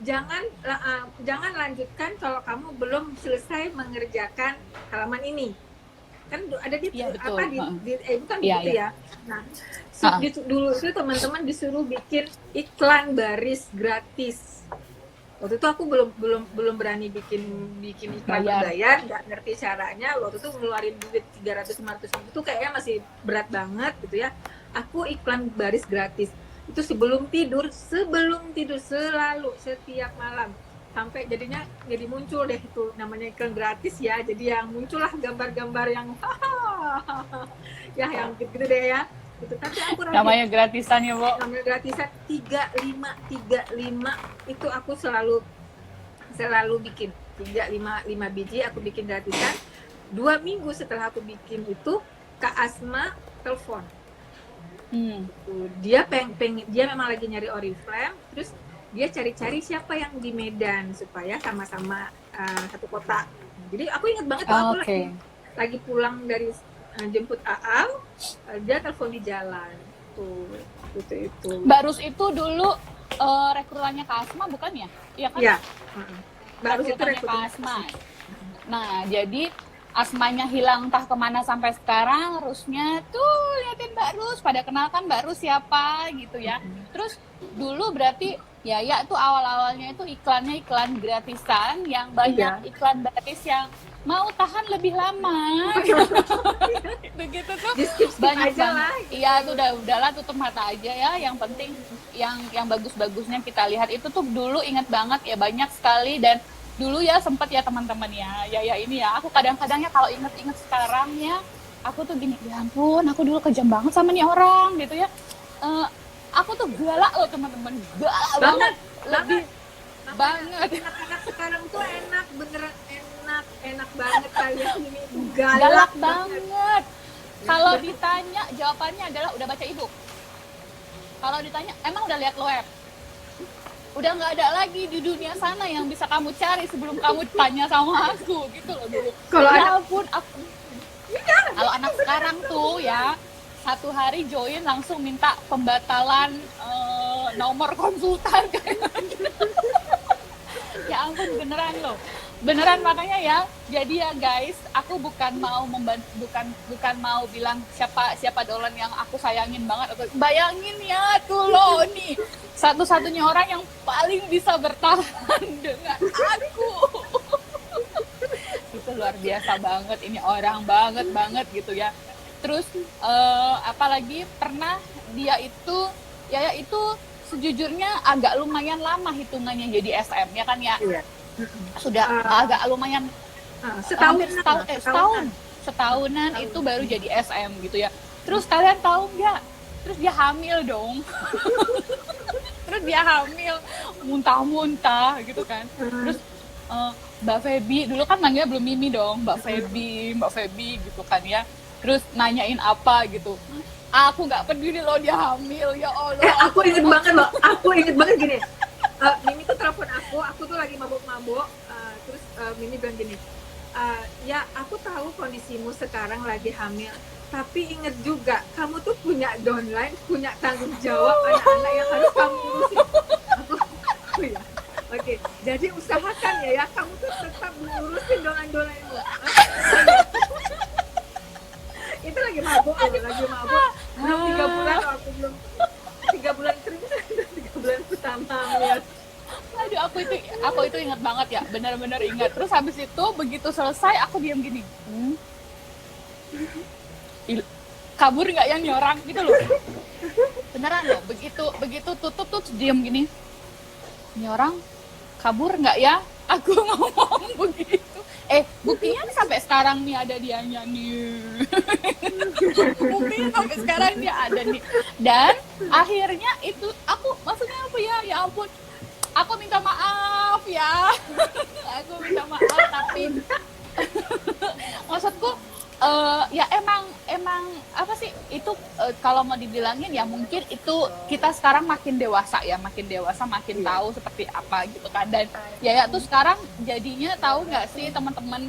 jangan lanjutkan kalau kamu belum selesai mengerjakan halaman ini. Kan ada di e-book kan gitu ya. Nah, dulu itu teman-teman disuruh bikin iklan baris gratis. Waktu itu aku belum berani bikin iklan berbayar, nggak ngerti caranya. Waktu itu ngeluarin duit 300-500 ribu itu kayaknya masih berat banget gitu ya. Aku iklan baris gratis itu sebelum tidur selalu setiap malam sampai jadinya jadi muncul deh itu namanya iklan gratis ya, jadi yang muncullah gambar-gambar yang ya yang gitu deh ya gitu. Tapi aku Namanya gratisan ya, Bo. namanya gratisan 35 itu aku selalu bikin 5 biji aku bikin gratisan. 2 minggu setelah aku bikin itu Kak Asma telepon. Dia dia memang lagi nyari Oriflame, terus dia cari-cari siapa yang di Medan supaya sama-sama satu kota. Jadi aku ingat banget aku lagi pulang dari jemput Aam, dia telepon di jalan tuh itu. Mbak Rus itu dulu rekrutannya Kak Asma bukan ya? Iya kan? Iya. Mbak Rus itu rekrutannya Kak Asma. Nah, jadi Asmanya hilang entah kemana sampai sekarang, Rusnya tuh liatin Mbak Rus, pada kenal kan Mbak Rus siapa gitu ya. Terus dulu berarti Yaya tuh awal-awalnya itu iklannya iklan gratisan yang banyak iklan gratis yang mau tahan lebih lama begitu tuh banyak aja banget. Lah. Iya tuh udahlah tutup mata aja ya, yang penting yang bagus-bagusnya kita lihat. Itu tuh dulu ingat banget ya, banyak sekali. Dan dulu ya sempat ya teman-teman ya ini ya, aku kadang-kadang ya kalau inget-inget sekarang ya, aku tuh gini, ya ampun aku dulu kejam banget sama nih orang gitu ya. Aku tuh galak loh teman-teman, galak banget. Lebih banget. Anak-anak sekarang tuh enak, beneran enak banget kalian ini galak banget. Kalau ditanya jawabannya adalah udah baca ebook. Kalau ditanya emang udah lihat web, udah nggak ada lagi di dunia sana yang bisa kamu cari sebelum kamu tanya sama aku gitu loh dulu. Ya ampun, kalau anak sekarang tuh ya, satu hari join langsung minta pembatalan nomor konsultan ya ampun, beneran loh, beneran. Makanya ya, jadi ya guys, aku bukan mau bukan mau bilang siapa dolan yang aku sayangin banget. Bayangin ya tuh loh, nih satu-satunya orang yang paling bisa bertahan dengan aku. Itu luar biasa banget, ini orang banget gitu ya. Terus apalagi pernah dia itu Yaya itu sejujurnya agak lumayan lama hitungannya jadi SM ya kan ya. Iya. Sudah agak lumayan setahunan itu baru jadi SM gitu ya. Terus kalian tahu nggak? Terus dia hamil dong. Terus dia hamil muntah-muntah gitu kan. Terus Mbak Feby dulu kan manggilnya belum Mimi dong, Mbak Feby gitu kan ya. Terus nanyain apa gitu, aku nggak peduli loh dia hamil, ya Allah. Aku inget banget gini, Mimi tuh telepon aku tuh lagi mabuk-mabuk, terus Mimi bilang gini, ya aku tahu kondisimu sekarang lagi hamil, tapi inget juga kamu tuh punya downline, punya tanggung jawab anak-anak yang harus kamu urusin. Aku ya, oke, jadi usahakan ya kamu tuh tetap mengurusin downline-downline-mu. Itu lagi mabuk. Belum 3 bulan loh, aku belum 3 bulan terus 3 bulan pertama hamil. Aduh, aku itu ingat banget ya, benar-benar ingat. Terus habis itu begitu selesai aku diam gini, kabur nggak yang nyorang gitu loh, beneran loh. Begitu tutup tuh diam gini, nyorang kabur nggak ya, aku ngomong begitu. Buktinya sampai sekarang nih ada dianya nih. Buktinya sampai sekarang dia ada nih. Dan akhirnya itu aku, maksudnya apa ya? Ya ampun, aku minta maaf ya. Aku minta maaf, tapi maksudku ya emang apa sih itu, kalau mau dibilangin ya mungkin itu kita sekarang makin dewasa makin tahu seperti apa gitu kan. Dan ya tuh sekarang jadinya tahu nggak sih teman-teman,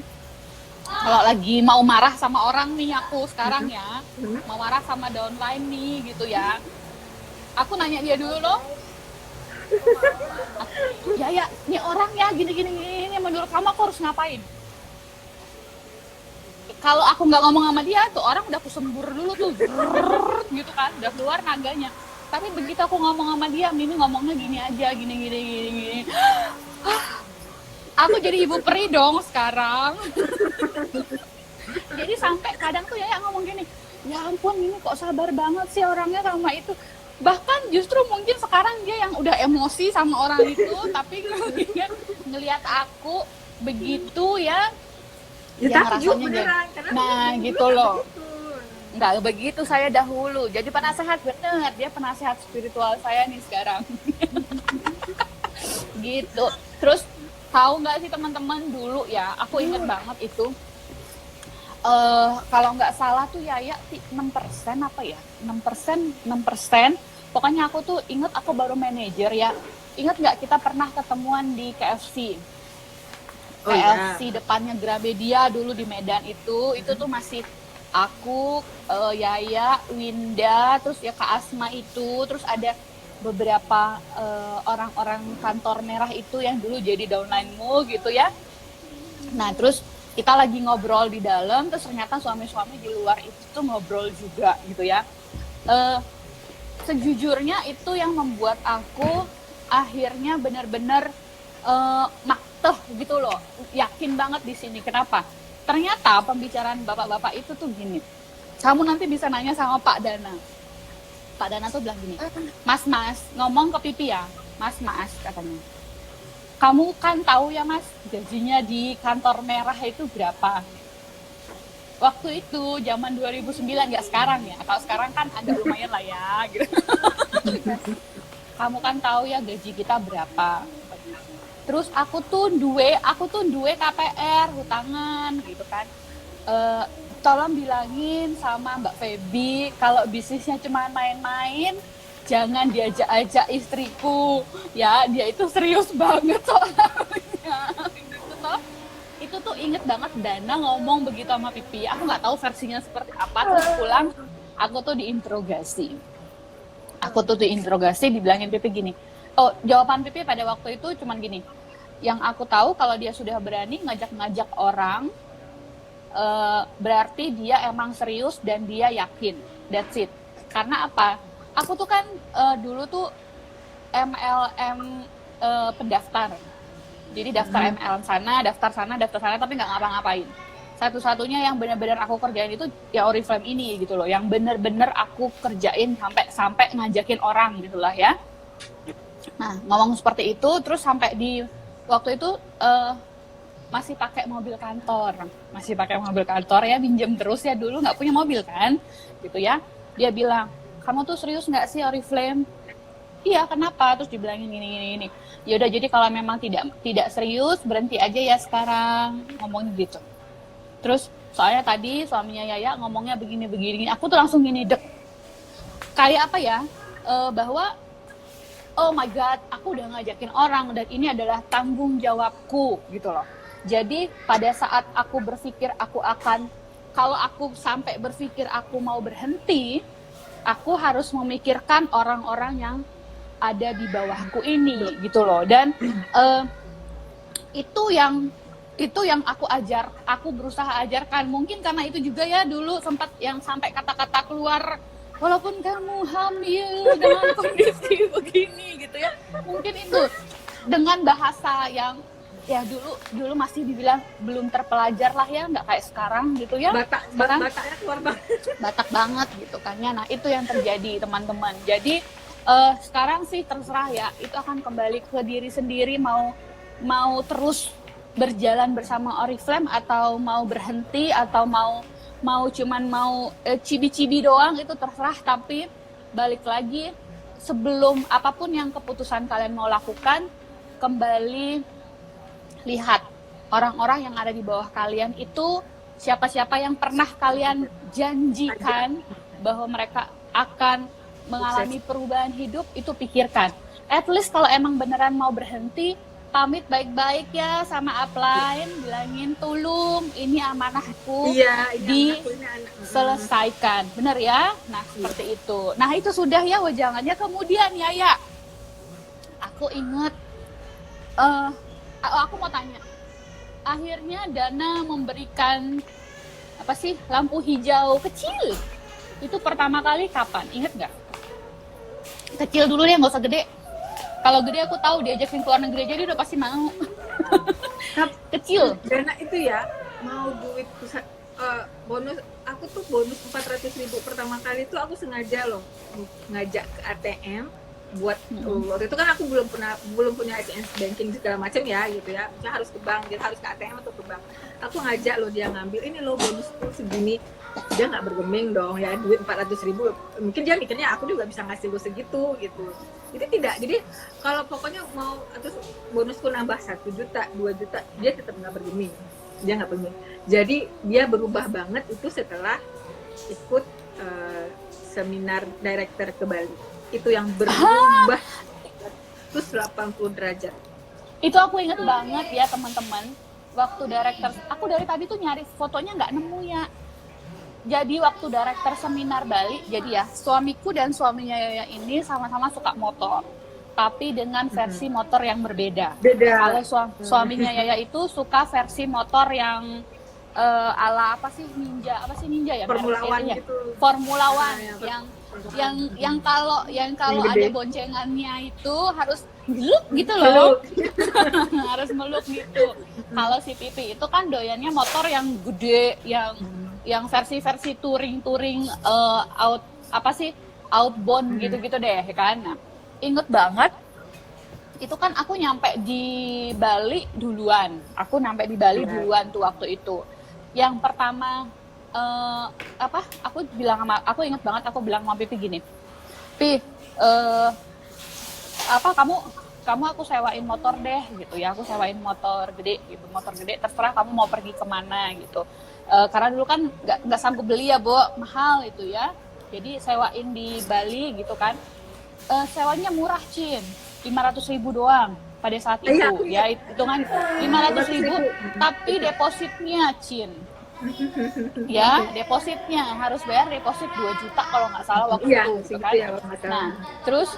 kalau lagi mau marah sama orang nih, aku sekarang ya mau marah sama downline nih gitu ya, aku nanya dia dulu loh, ya nih orang ya gini menurut kamu aku harus ngapain? Kalau aku nggak ngomong sama dia tuh orang udah kusembur dulu tuh gitu kan, udah keluar naganya. Tapi begitu aku ngomong sama dia, Mimi ngomongnya gini aja, gini. Aku jadi ibu peri dong sekarang. Jadi sampai kadang tuh ya ngomong gini, ya ampun Mimi kok sabar banget sih orangnya sama itu. Bahkan justru mungkin sekarang dia yang udah emosi sama orang itu, tapi ngelihat aku begitu ya, Ya yang takjub rasanya beneran, karena nah dulu gitu kan loh. begitu. Nggak begitu saya dahulu. Jadi penasehat bener, dia penasehat spiritual saya nih sekarang. Gitu. Terus tahu nggak sih teman-teman dulu ya, aku inget banget itu. Kalau nggak salah tuh Yaya 6% apa ya? 6%. Pokoknya aku tuh inget aku baru manajer ya. Ingat nggak kita pernah ketemuan di KFC? Oh KFC iya. depannya Gramedia dulu di Medan itu tuh masih aku, Yaya, Winda, terus ya Kak Asma itu, terus ada beberapa orang-orang kantor merah itu yang dulu jadi downline-mu gitu ya. Nah terus kita lagi ngobrol di dalam, terus ternyata suami-suami di luar itu tuh ngobrol juga gitu ya. Sejujurnya itu yang membuat aku akhirnya benar-benar makteh gitu loh, yakin banget di sini. Kenapa? Ternyata pembicaraan bapak-bapak itu tuh gini, kamu nanti bisa nanya sama Pak Dana. Pak Dana tuh bilang gini, Mas ngomong ke Pipi ya, Mas katanya, kamu kan tahu ya Mas, gajinya di kantor merah itu berapa? Waktu itu zaman 2009, nggak sekarang ya, kalau sekarang kan agak lumayan lah ya gitu. Kamu kan tahu ya gaji kita berapa. Terus aku tuh duwe KPR hutangan gitu kan. Tolong bilangin sama Mbak Feby kalau bisnisnya cuma main-main, jangan diajak-ajak istriku ya, dia itu serius banget soalnya. Itu tuh inget banget Dana ngomong begitu sama Pipi. Aku nggak tahu versinya seperti apa. Terus pulang aku tuh diinterogasi, dibilangin Pipi gini. Oh, jawaban Pipi pada waktu itu cuman gini, yang aku tahu kalau dia sudah berani ngajak-ngajak orang, berarti dia emang serius dan dia yakin. That's it. Karena apa? Aku tuh kan dulu tuh MLM pendaftar. Jadi daftar MLM sana, daftar sana, tapi nggak ngapa-ngapain. Satu-satunya yang benar-benar aku kerjain itu ya Oriflame ini gitu loh, yang benar-benar aku kerjain sampai ngajakin orang gitu lah ya. Nah, ngomong seperti itu, terus sampai di waktu itu masih pakai mobil kantor ya, minjem terus ya, dulu nggak punya mobil kan, gitu ya. Dia bilang, kamu tuh serius nggak sih Oriflame? Iya, kenapa? Terus dibilangin ini. Ya udah, jadi kalau memang tidak serius, berhenti aja ya sekarang, ngomongnya gitu. Terus soalnya tadi suaminya Yaya ngomongnya begini, aku tuh langsung gini dek, kayak apa ya, bahwa oh my god, aku udah ngajakin orang dan ini adalah tanggung jawabku gitu loh. Jadi pada saat aku berpikir kalau aku sampai berpikir aku mau berhenti, aku harus memikirkan orang-orang yang ada di bawahku ini gitu loh. Dan itu yang aku berusaha ajarkan. Mungkin karena itu juga ya, dulu sempat yang sampai kata-kata keluar, walaupun kamu hamil dengan kondisi begini gitu ya, mungkin itu dengan bahasa yang ya dulu masih dibilang belum terpelajar lah ya, nggak kayak sekarang gitu ya. Bataknya keluar banget. Batak banget gitu kan ya. Nah itu yang terjadi teman-teman. Jadi sekarang sih terserah ya, itu akan kembali ke diri sendiri, mau terus berjalan bersama Oriflame atau mau berhenti, atau mau cibi-cibi doang, itu terserah. Tapi balik lagi, sebelum apapun yang keputusan kalian mau lakukan, kembali lihat orang-orang yang ada di bawah kalian itu siapa-siapa yang pernah kalian janjikan bahwa mereka akan mengalami perubahan hidup, itu pikirkan. At least kalau emang beneran mau berhenti, pamit baik-baik ya sama upline, bilangin tolong ini amanahku, diselesaikan, bener ya. Nah seperti itu. Nah itu sudah ya wejangannya. Kemudian ya aku inget, aku mau tanya, akhirnya Dana memberikan apa sih, lampu hijau kecil itu pertama kali kapan, inget nggak? Kecil dulu deh, nggak usah gede. Kalau gede aku tahu diajakin keluar negeri aja dia udah pasti mau. Kecil. Dana itu ya mau duit bonus, aku aku tuh bonus 400.000 pertama kali tuh aku sengaja loh ngajak ke ATM buat waktu itu kan aku belum punya ATM banking segala macam ya gitu ya, misalnya harus ke bank, dia harus ke ATM atau ke bank. Aku ngajak loh dia ngambil, ini loh bonus tuh segini. Dia nggak bergeming dong ya, duit 400.000, mungkin dia mikirnya aku juga bisa ngasih lo segitu gitu. Jadi tidak, jadi kalau pokoknya mau terus bonusku nambah 1 juta 2 juta, dia tetap nggak bergeming, dia nggak bergeming. Jadi dia berubah banget itu setelah ikut seminar director ke Bali. Itu yang berubah 180 derajat. Itu aku inget banget ya teman-teman, waktu director, aku dari tadi tuh nyari fotonya nggak nemu ya. Jadi waktu director seminar Bali, jadi ya suamiku dan suaminya Yaya ini sama-sama suka motor, tapi dengan versi motor yang berbeda. Kalau suaminya Yaya itu suka versi motor yang ala apa sih ninja ya, Formula One ya? gitu. Formula One yang kalau ada boncengannya itu harus meluk gitu loh. Harus meluk gitu. Kalau si Pipi itu kan doyannya motor yang gede, yang versi touring outbound gitu-gitu deh kan. Nah, inget banget itu kan aku nyampe di Bali duluan. Aku nyampe di Bali duluan tuh waktu itu. Yang pertama aku inget banget aku bilang sama Pipi gini, Pi, kamu aku sewain motor deh gitu ya, aku sewain motor gede gitu, motor gede terserah kamu mau pergi kemana gitu, karena dulu kan nggak sanggup beli ya Bo, mahal itu ya, jadi sewain di Bali gitu kan, sewanya murah Cin, 500.000 doang pada saat itu ya, hitungan 500.000 tapi depositnya Cin. Ya, depositnya harus bayar deposit 2 juta kalau nggak salah waktu itu gitu kan. Ya, nah, terus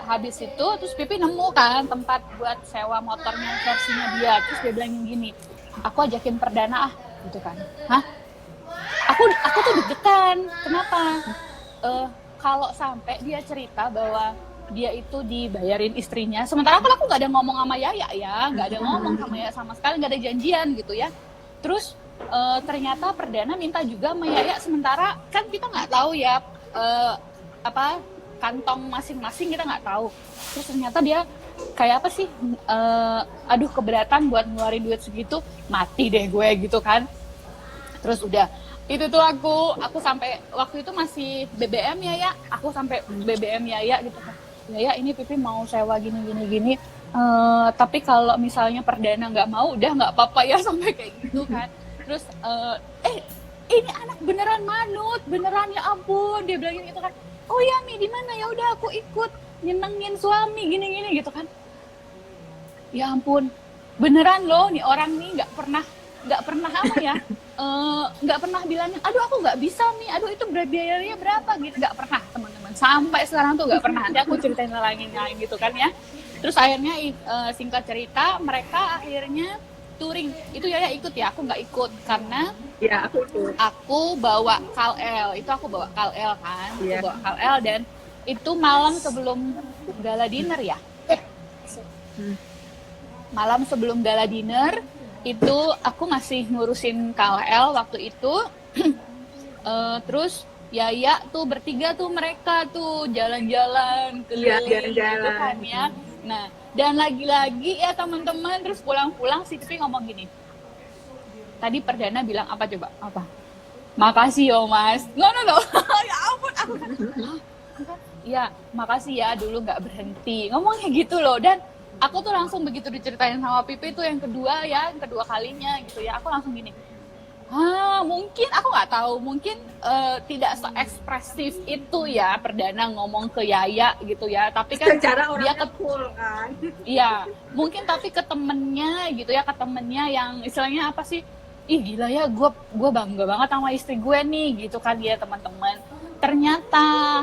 habis itu terus Pipi nemu kan tempat buat sewa motornya versinya dia. Terus dia bilang gini, "Aku ajakin perdana gitu kan." Hah? Aku tuh deg-degan. Kenapa? Kalau sampai dia cerita bahwa dia itu dibayarin istrinya, sementara kan aku nggak ada ngomong sama Yaya ya, nggak ada ngomong sama Yaya sama sekali, nggak ada janjian gitu ya. Terus ternyata perdana minta juga sama Yaya, sementara kan kita nggak tahu ya kantong masing-masing, kita nggak tahu. Terus ternyata dia kayak apa sih, aduh keberatan buat ngeluarin duit segitu, mati deh gue gitu kan. Terus udah itu tuh aku sampai waktu itu masih BBM ya, aku sampai BBM Yaya gitu kan, Yaya ini Pipi mau sewa gini, tapi kalau misalnya perdana nggak mau, udah nggak apa-apa ya, sampai kayak gitu kan. Terus ini anak beneran manut, beneran ya ampun, dia bilang gitu kan. Oh ya Mi, di mana? Ya udah aku ikut nyenengin suami gini gitu kan. Ya ampun, beneran loh nih orang nih nggak pernah apa ya, nggak pernah bilangin, aduh aku nggak bisa Mi, aduh itu biayanya berapa gitu, nggak pernah teman-teman, sampai sekarang tuh nggak pernah. Nanti aku ceritain lagi gitu kan ya. Terus akhirnya singkat cerita mereka akhirnya touring, itu Yaya ikut ya, aku nggak ikut karena ya aku ikut. Aku bawa KL, aku bawa KL kan, aku bawa KL dan itu malam sebelum gala dinner ya. Malam sebelum gala dinner itu aku masih ngurusin KL waktu itu. Terus Yaya tuh bertiga tuh mereka tuh jalan-jalan keliling gitu kan ya. Nah, dan lagi-lagi ya teman-teman, terus pulang-pulang si Pipi ngomong gini. Tadi perdana bilang apa coba? Apa? Makasih yo Mas. No. Ya ampun, aku kan. Ya, makasih ya dulu nggak berhenti. Ngomongnya gitu loh. Dan aku tuh langsung begitu diceritain sama Pipi tuh yang kedua kalinya gitu ya. Aku langsung gini. Mungkin aku nggak tahu, mungkin tidak se-ekspresif itu ya perdana ngomong ke Yaya gitu ya, tapi kan secara dia cool kan. Iya, mungkin tapi ke temennya gitu ya, ke temennya yang istilahnya apa sih, ih gila ya, gue bangga banget sama istri gue nih gitu kan ya teman-teman. Ternyata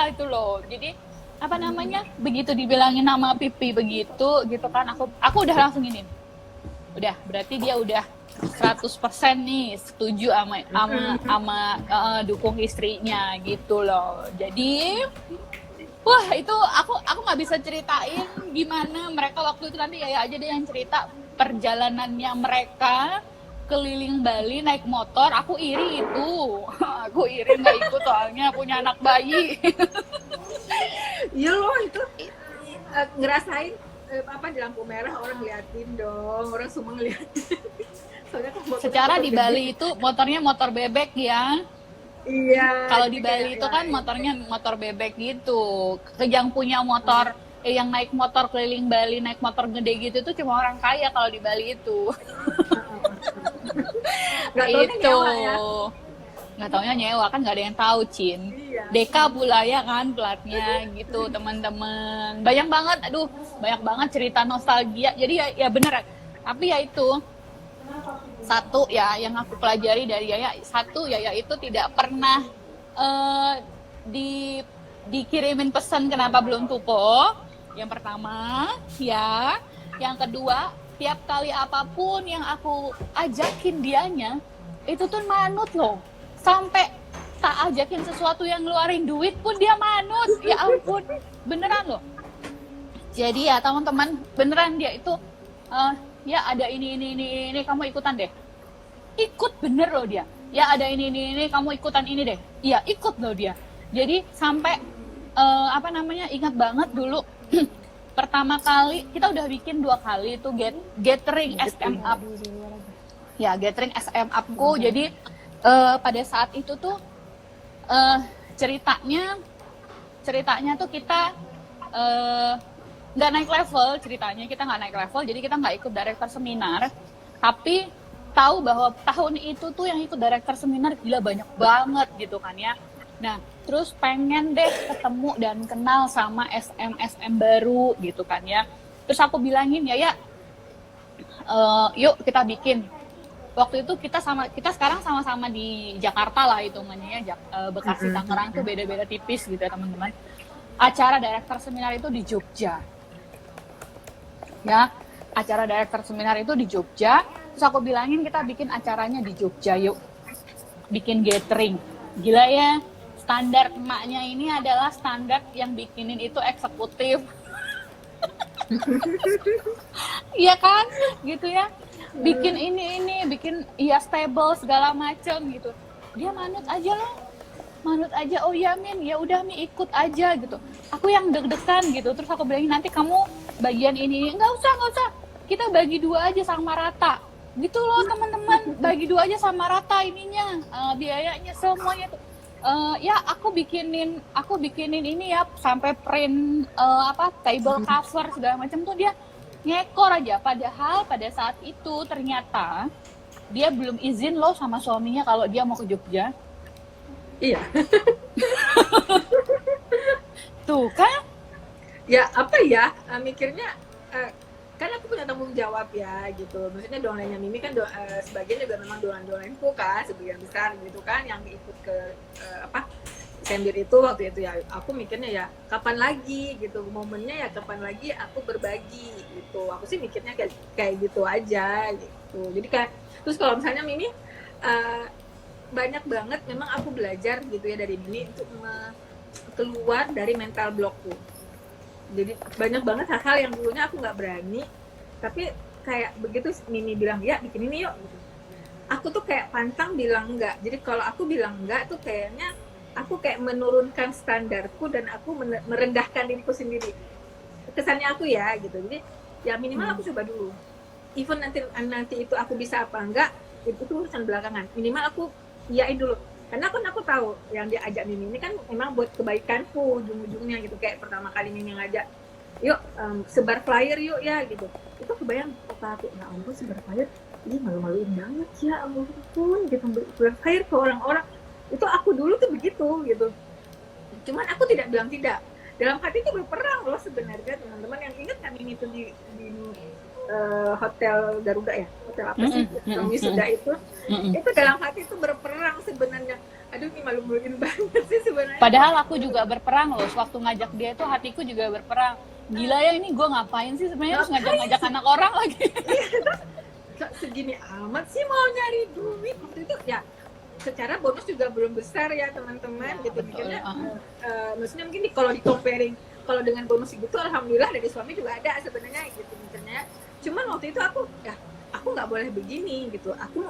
itu loh. Jadi apa namanya, begitu dibilangin nama Pipi begitu gitu kan, aku udah langsung ini. Udah, berarti dia udah 100% nih setuju sama dukung istrinya gitu loh. Jadi wah, itu aku nggak bisa ceritain gimana mereka waktu itu, nanti Yaya aja deh yang cerita perjalanannya mereka keliling Bali naik motor, aku iri itu. Aku iri nggak ikut soalnya punya anak bayi. Iya loh itu ngerasain apa di lampu merah orang ngeliatin dong, orang semua ngeliatin. Soalnya kan Secara di Bali itu motornya motor bebek ya. Iya. Kalau di Bali itu kan motornya motor bebek gitu. Yang punya motor, yang naik motor keliling Bali, naik motor gede gitu tuh cuma orang kaya kalau di Bali itu. Nggak taunya Itu. nyewa ya. Nggak taunya nyewa kan nggak ada yang tahu, Cin. Iya. Deka pula ya kan platnya gitu teman-teman. Banyak banget, aduh banyak banget cerita nostalgia. Jadi ya bener. Tapi ya itu satu ya yang aku pelajari dari Yaya, satu Yaya itu tidak pernah dikirimin pesan kenapa belum tupo. Yang pertama ya, yang kedua tiap kali apapun yang aku ajakin dianya itu tuh manut loh, sampai tak ajakin sesuatu yang ngeluarin duit pun dia manut. Ya ampun, beneran loh. Jadi ya teman-teman, beneran dia itu ya ada ini kamu ikutan deh, ikut bener loh dia. Ya ada ini kamu ikutan ini deh, iya ikut loh dia. Jadi sampai ingat banget dulu pertama kali kita udah bikin 2 kali itu gathering SM up ya, gathering SM upku. Jadi pada saat itu tuh ceritanya tuh kita nggak naik level, kita nggak naik level, jadi kita nggak ikut director seminar, tapi tahu bahwa tahun itu tuh yang ikut director seminar gila banyak banget gitu kan ya. Nah terus pengen deh ketemu dan kenal sama SM baru gitu kan ya. Terus aku bilangin ya yuk kita bikin. Waktu itu kita sekarang sama-sama di Jakarta lah hitungannya ya, Bekasi Tangerang tuh beda-beda tipis gitu ya teman-teman. Acara director seminar itu di Jogja. Ya, acara director seminar itu di Jogja. Terus aku bilangin kita bikin acaranya di Jogja yuk. Bikin gathering. Gila ya, standar emaknya ini adalah standar yang bikinin itu eksekutif. Iya kan? Gitu ya. Bikin ini, bikin stable segala macem gitu. Dia manut aja loh. Manut aja, oh ya Min, ya udah Mi ikut aja gitu. Aku yang deg-degan gitu. Terus aku bilangin nanti kamu bagian ini. Nggak usah. Kita bagi 2 aja sama rata. Gitu loh teman-teman. Bagi 2 aja sama rata ininya. Biayanya semuanya tuh. Ya aku bikinin ini ya sampai print table cover segala macam tuh dia ngekor aja. Padahal pada saat itu ternyata dia belum izin loh sama suaminya kalau dia mau ke Jogja. Iya. Tuh kan? Ya apa ya, mikirnya kan aku punya tanggung jawab ya gitu. Maksudnya downline-nya Mimi kan sebagian juga memang downline-downline-ku kan, sebagian besar gitu kan yang ikut ke Sembir itu waktu itu ya. Aku mikirnya ya kapan lagi gitu momennya, ya kapan lagi aku berbagi gitu. Aku sih mikirnya kayak gitu aja gitu. Jadi kayak terus kalau misalnya Mimi banyak banget memang aku belajar gitu ya dari Mimi untuk keluar dari mental blockku. Jadi banyak banget hal-hal yang dulunya aku nggak berani, tapi kayak begitu Mimi bilang ya bikin ini yuk gitu. Aku tuh kayak pantang bilang enggak. Jadi kalau aku bilang enggak tuh kayaknya aku kayak menurunkan standarku dan aku merendahkan diriku sendiri. Kesannya aku ya gitu. Jadi ya minimal aku coba dulu. Even nanti itu aku bisa apa enggak, itu urusan belakangan. Minimal aku iyain dulu. Karena kan aku tahu yang dia ajak Mimi ini kan memang buat kebaikanku ujung-ujungnya gitu. Kayak pertama kali Mimi ngajak, yuk sebar flyer yuk ya gitu. Itu kebayang kata aku, ya ampun sebar flyer, ini malu-maluin banget ya ampun gitu, sebar flyer ke orang-orang. Itu aku dulu tuh begitu gitu. Cuman aku tidak bilang tidak. Dalam hati itu berperang loh sebenarnya teman-teman. Yang ingat kan ini tuh di Hotel Garuda ya, hotel apa sih yang wisuda itu dalam hati itu berperang sebenarnya. Aduh ini malu-maluin banget sih sebenarnya. Padahal aku juga berperang loh, waktu ngajak dia itu hatiku juga berperang. Gila ya ini gue ngapain sih sebenarnya, harus ngajak anak orang lagi. Segini amat sih mau nyari duit waktu itu ya. Secara bonus juga belum besar ya teman-teman gitu mikirnya. Maksudnya mungkin kalau di comparing kalau dengan bonus gitu alhamdulillah dari suami juga ada sebenarnya gitu mikirnya. Cuman waktu itu aku aku nggak boleh begini gitu, aku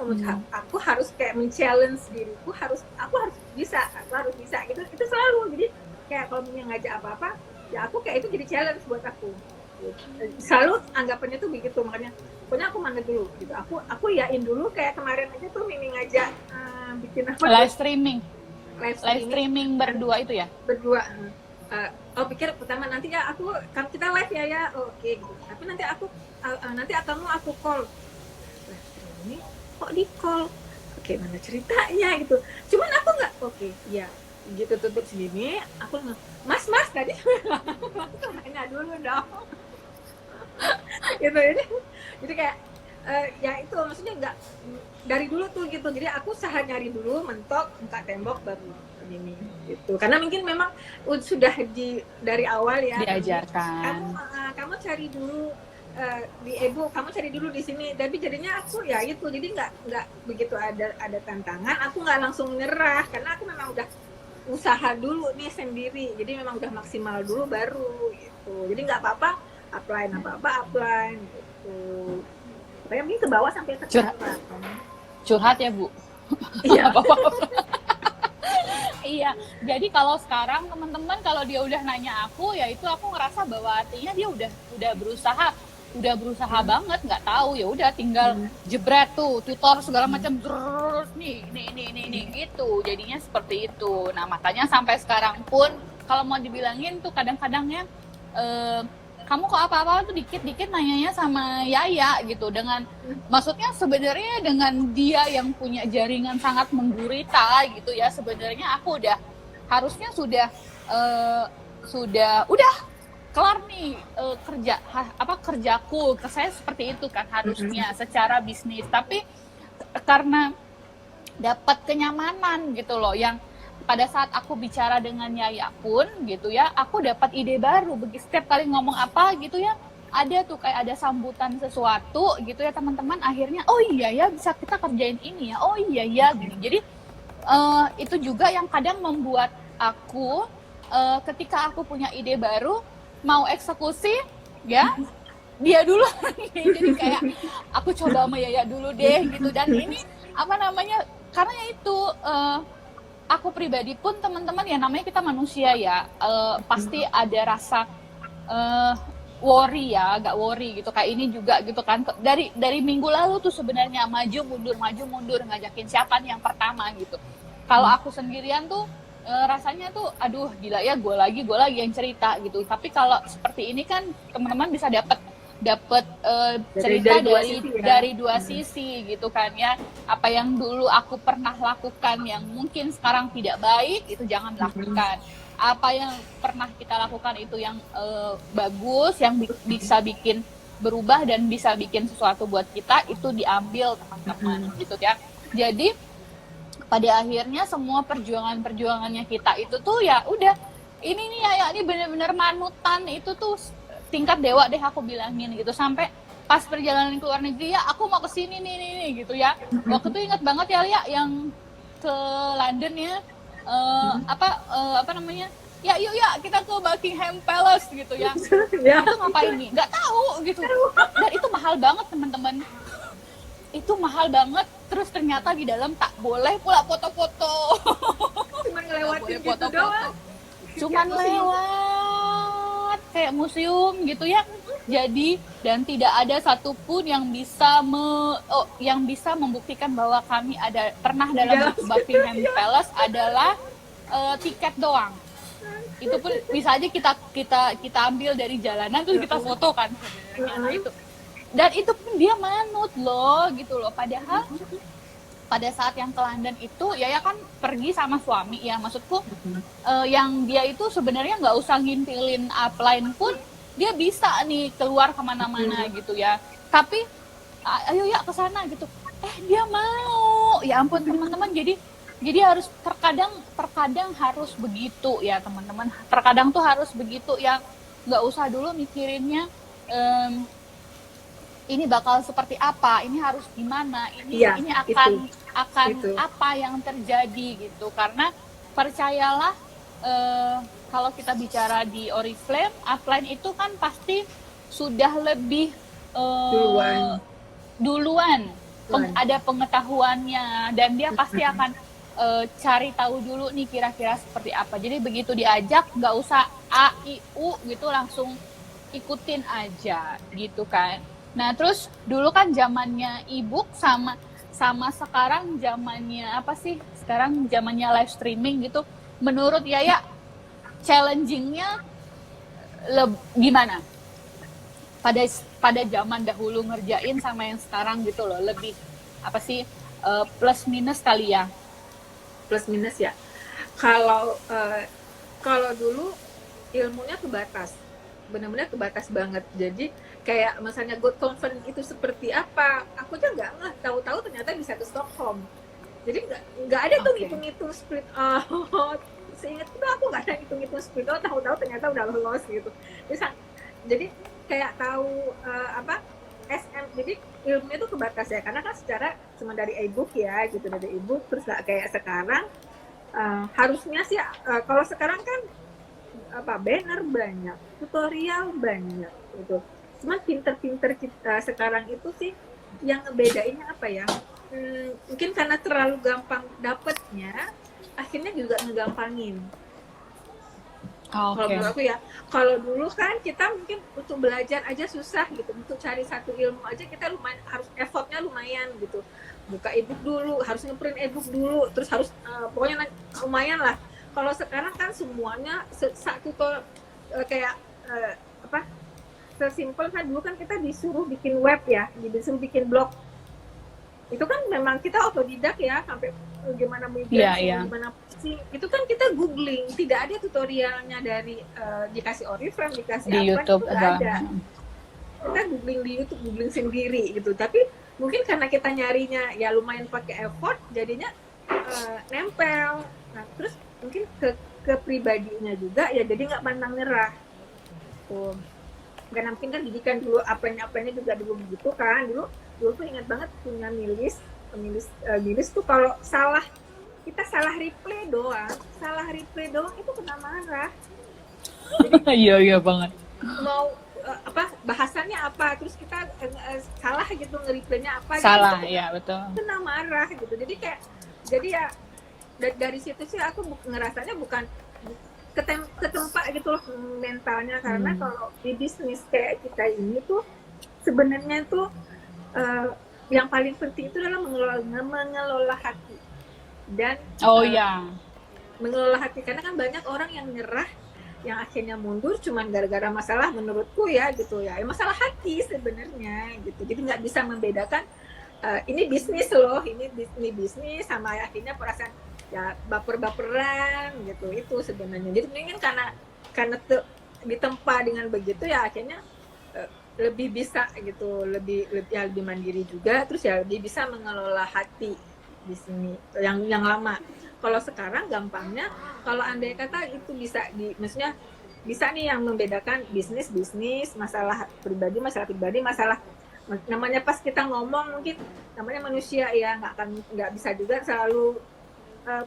harus kayak men-challenge diriku, aku harus bisa gitu, itu selalu. Jadi kayak kalau misalnya ngajak apa-apa ya aku kayak itu jadi challenge buat aku, selalu anggapannya tuh begitu. Makanya pokoknya aku mandek dulu gitu, aku yain dulu. Kayak kemarin aja tuh Mimi ngajak bikin apa live streaming streaming berdua itu ya, berdua. Pikir pertama nanti ya kan kita live ya oke gitu, tapi nanti nanti aku call live streaming kok di call, oke mana ceritanya gitu. Cuman aku nggak oke ya gitu, tutup sini aku mas tadi nanya dulu dong gitu. Jadi kayak ya itu maksudnya nggak dari dulu tuh gitu. Jadi aku nyari dulu, mentok buka tembok baru ini gitu. Karena mungkin memang sudah dari awal ya diajarkan kamu cari dulu di Ebo, kamu cari dulu di sini. Tapi jadinya aku ya itu, jadi nggak begitu ada tantangan aku nggak langsung nyerah, karena aku memang udah usaha dulu nih sendiri, jadi memang udah maksimal dulu baru gitu. Jadi nggak apa-apa apply gitu. Kayak mungkin ke bawah sampai sekarang. Curhat ya Bu. Iya. Iya, jadi kalau sekarang teman-teman kalau dia udah nanya aku, ya itu aku ngerasa bahwa artinya dia udah berusaha banget, nggak tahu ya udah tinggal jebret tuh tutor segala macam terus nih gitu, jadinya seperti itu. Nah makanya sampai sekarang pun kalau mau dibilangin tuh kadang-kadangnya kamu kok apa-apa tuh dikit-dikit nanyanya sama Yaya gitu, dengan maksudnya sebenarnya dengan dia yang punya jaringan sangat menggurita gitu ya, sebenarnya aku harusnya sudah kelar nih kerjaku, saya seperti itu kan harusnya secara bisnis, tapi karena dapat kenyamanan gitu loh, yang pada saat aku bicara dengan Yaya pun gitu ya, aku dapat ide baru. Setiap kali ngomong apa gitu ya, ada tuh kayak ada sambutan sesuatu gitu ya teman-teman, akhirnya oh iya ya bisa kita kerjain ini ya, oh iya ya gini. Jadi itu juga yang kadang membuat aku ketika aku punya ide baru mau eksekusi ya dia dulu jadi kayak aku coba sama Yaya dulu deh gitu. Dan ini apa namanya, karena itu aku pribadi pun teman-teman ya, namanya kita manusia ya, pasti ada rasa worry ya, agak worry gitu. Kayak ini juga gitu kan, dari minggu lalu tuh sebenarnya maju mundur ngajakin siapa nih yang pertama gitu. Kalau aku sendirian tuh rasanya tuh aduh gila ya, gue lagi yang cerita gitu. Tapi kalau seperti ini kan teman-teman bisa dapat cerita dari dua sisi gitu kan ya. Apa yang dulu aku pernah lakukan yang mungkin sekarang tidak baik, itu jangan lakukan. Apa yang pernah kita lakukan itu yang bagus, yang bisa bikin berubah dan bisa bikin sesuatu buat kita, itu diambil teman-teman gitu ya. Jadi pada akhirnya semua perjuangannya kita itu tuh ya udah, ini nih ya ini benar-benar manutan, itu tuh tingkat dewa deh aku bilangin gitu. Sampai pas perjalanan ke luar negeri ya, aku mau kesini nih gitu ya. Waktu itu ingat banget ya yang ke London ya, apa namanya ya, yuk ya kita ke Buckingham Palace gitu ya. Itu ngapain nih nggak tahu gitu, dan itu mahal banget teman-teman, itu mahal banget. Terus ternyata di dalam tak boleh pula foto-foto, cuman ngelewatin gitu doang, cuman lewat kayak museum gitu ya. Jadi dan tidak ada satupun yang bisa membuktikan bahwa kami pernah dalam Buckingham Palace adalah tiket doang. Itu pun bisa aja kita ambil dari jalanan terus kita foto kan sebenarnya. Nah, itu. Dan itu pun dia manut loh gitu loh. Padahal pada saat yang ke London itu ya kan pergi sama suami ya, maksudku yang dia itu sebenarnya nggak usah ngintilin upline pun dia bisa nih keluar kemana-mana gitu ya. Tapi ayo ya ke sana gitu, dia mau, ya ampun teman-teman. Jadi harus terkadang harus begitu ya teman-teman, terkadang tuh harus begitu ya, nggak usah dulu mikirinnya ini bakal seperti apa, ini harus gimana, ini akan apa yang terjadi gitu. Karena percayalah kalau kita bicara di Oriflame, upline itu kan pasti sudah lebih duluan, Tuan. ada pengetahuannya, dan dia pasti akan cari tahu dulu nih kira-kira seperti apa. Jadi begitu diajak, nggak usah A, I, U gitu, langsung ikutin aja gitu kan. Nah terus dulu kan zamannya e-book sama sekarang zamannya apa sih? Sekarang zamannya live streaming gitu. Menurut Yaya challengingnya gimana? Pada zaman dahulu ngerjain sama yang sekarang gitu loh, lebih apa sih, plus minus kali ya? Plus minus ya. Kalau kalau dulu ilmunya terbatas, benar-benar terbatas banget. Jadi kayak misalnya good conference itu seperti apa, aku aja nggak tahu-tahu ternyata bisa ke Stockholm. Jadi nggak ada tuh hitung-hitung split out. Seingat itu aku nggak ada hitung-hitung split out, tahu-tahu ternyata udah lolos gitu. Jadi kayak tahu SM, jadi ilmunya itu terbatas ya, karena kan secara cuma dari e-book ya gitu, dari e-book. Terus nggak kayak sekarang, harusnya sih kalau sekarang kan banner banyak, tutorial banyak gitu. Cuman pinter-pinter kita sekarang itu sih yang ngebedainnya apa ya, mungkin karena terlalu gampang dapetnya, akhirnya juga ngegampangin. Kalau menurut aku ya, kalau dulu kan kita mungkin untuk belajar aja susah gitu, untuk cari satu ilmu aja kita lumayan, harus effortnya lumayan gitu, buka ebook dulu, harus ngeprint ebook dulu, terus harus pokoknya lumayan lah. Kalau sekarang kan semuanya satu kayak sesimpel kan dulu kan kita disuruh bikin web ya, disuruh bikin blog, itu kan memang kita otodidak ya, sampai gimana gimana sih, itu kan kita googling, tidak ada tutorialnya dari dikasih Oriflame, dikasih di apa YouTube, itu nggak ada. Kita googling di YouTube, googling sendiri gitu. Tapi mungkin karena kita nyarinya ya lumayan pakai effort, jadinya nempel. Nah terus mungkin ke pribadinya juga ya, jadi nggak pantang nyerah tuh. Karena mungkin kan didikan dulu, apanya juga dulu begitu kan. Dulu tuh ingat banget punya milis tuh kalau kita salah replay doang itu kena marah. Iya banget. Mau bahasannya apa, terus kita salah gitu, nge-replaynya apa salah gitu, ya betul, kena marah gitu. Jadi ya dari situ sih aku ngerasanya bukan ketempa gitu loh mentalnya, karena kalau di bisnis kayak kita ini tuh sebenarnya tuh yang paling penting itu adalah mengelola hati dan mengelola hati, karena kan banyak orang yang nyerah, yang akhirnya mundur cuman gara-gara masalah, menurutku ya gitu ya, masalah hati sebenarnya gitu. Jadi nggak bisa membedakan ini bisnis loh, ini bisnis sama akhirnya perasaan ya baper-baperan gitu, itu sebenarnya. Jadi mungkin karena ditempa dengan begitu ya akhirnya lebih bisa gitu, lebih mandiri juga, terus ya lebih bisa mengelola hati di sini yang lama. Kalau sekarang gampangnya, kalau andai kata itu maksudnya bisa nih yang membedakan bisnis, masalah pribadi, masalah namanya pas kita ngomong, mungkin namanya manusia ya, nggak bisa juga selalu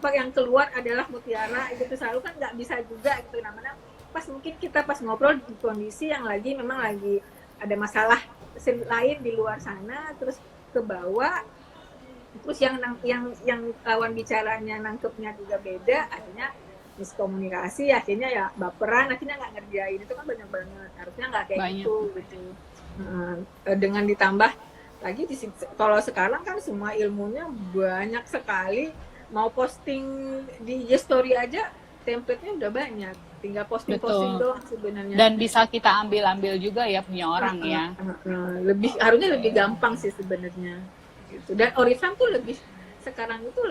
yang keluar adalah mutiara itu selalu, kan nggak bisa juga gitu. Namanya mungkin kita pas ngobrol di kondisi yang memang lagi ada masalah lain di luar sana, terus ke bawah, terus yang lawan bicaranya nangkepnya juga beda, akhirnya miskomunikasi, akhirnya ya baperan, akhirnya nggak ngerjain. Itu kan banyak banget, harusnya nggak kayak gitu. Dengan ditambah lagi kalau sekarang kan semua ilmunya banyak sekali, mau posting di story aja template-nya udah banyak, tinggal posting doang sebenarnya. Dan bisa kita ambil juga ya punya orang ya. Harusnya lebih gampang sih sebenarnya. Gitu. Dan Oriflame tuh sekarang itu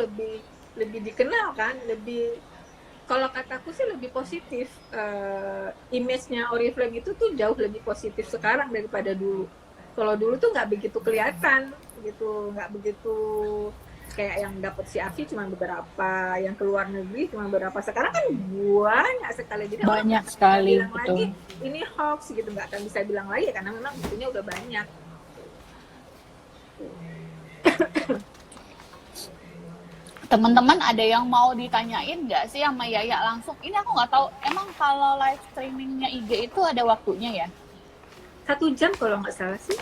lebih dikenal kan, kalau kataku sih lebih positif. Image-nya Oriflame itu tuh jauh lebih positif sekarang daripada dulu. Kalau dulu tuh nggak begitu kelihatan gitu, nggak begitu kayak yang dapat si Afi cuma beberapa, yang keluar negeri cuma beberapa. Sekarang kan banyak sekali, jadi banyak sekali bilang lagi ini hoax gitu, nggak akan bisa bilang lagi karena memang buktinya udah banyak. Teman-teman ada yang mau ditanyain nggak sih sama Yaya langsung? Ini aku nggak tahu, emang kalau live streamingnya IG itu ada waktunya ya? 1 jam kalau nggak salah sih.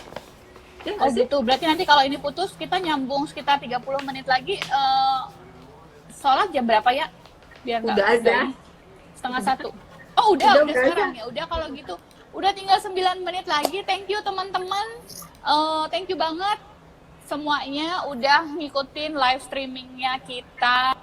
Ya Oh nggak sih? gitu, berarti nanti kalau ini putus kita nyambung sekitar 30 menit lagi. Sholat jam berapa ya? Biar nggak Udah ada. ini. Setengah satu. Oh udah Udah sekarang ada. ya. Udah kalau gitu. Udah tinggal 9 menit lagi. Thank you teman-teman. Thank you banget semuanya udah ngikutin live streamingnya kita.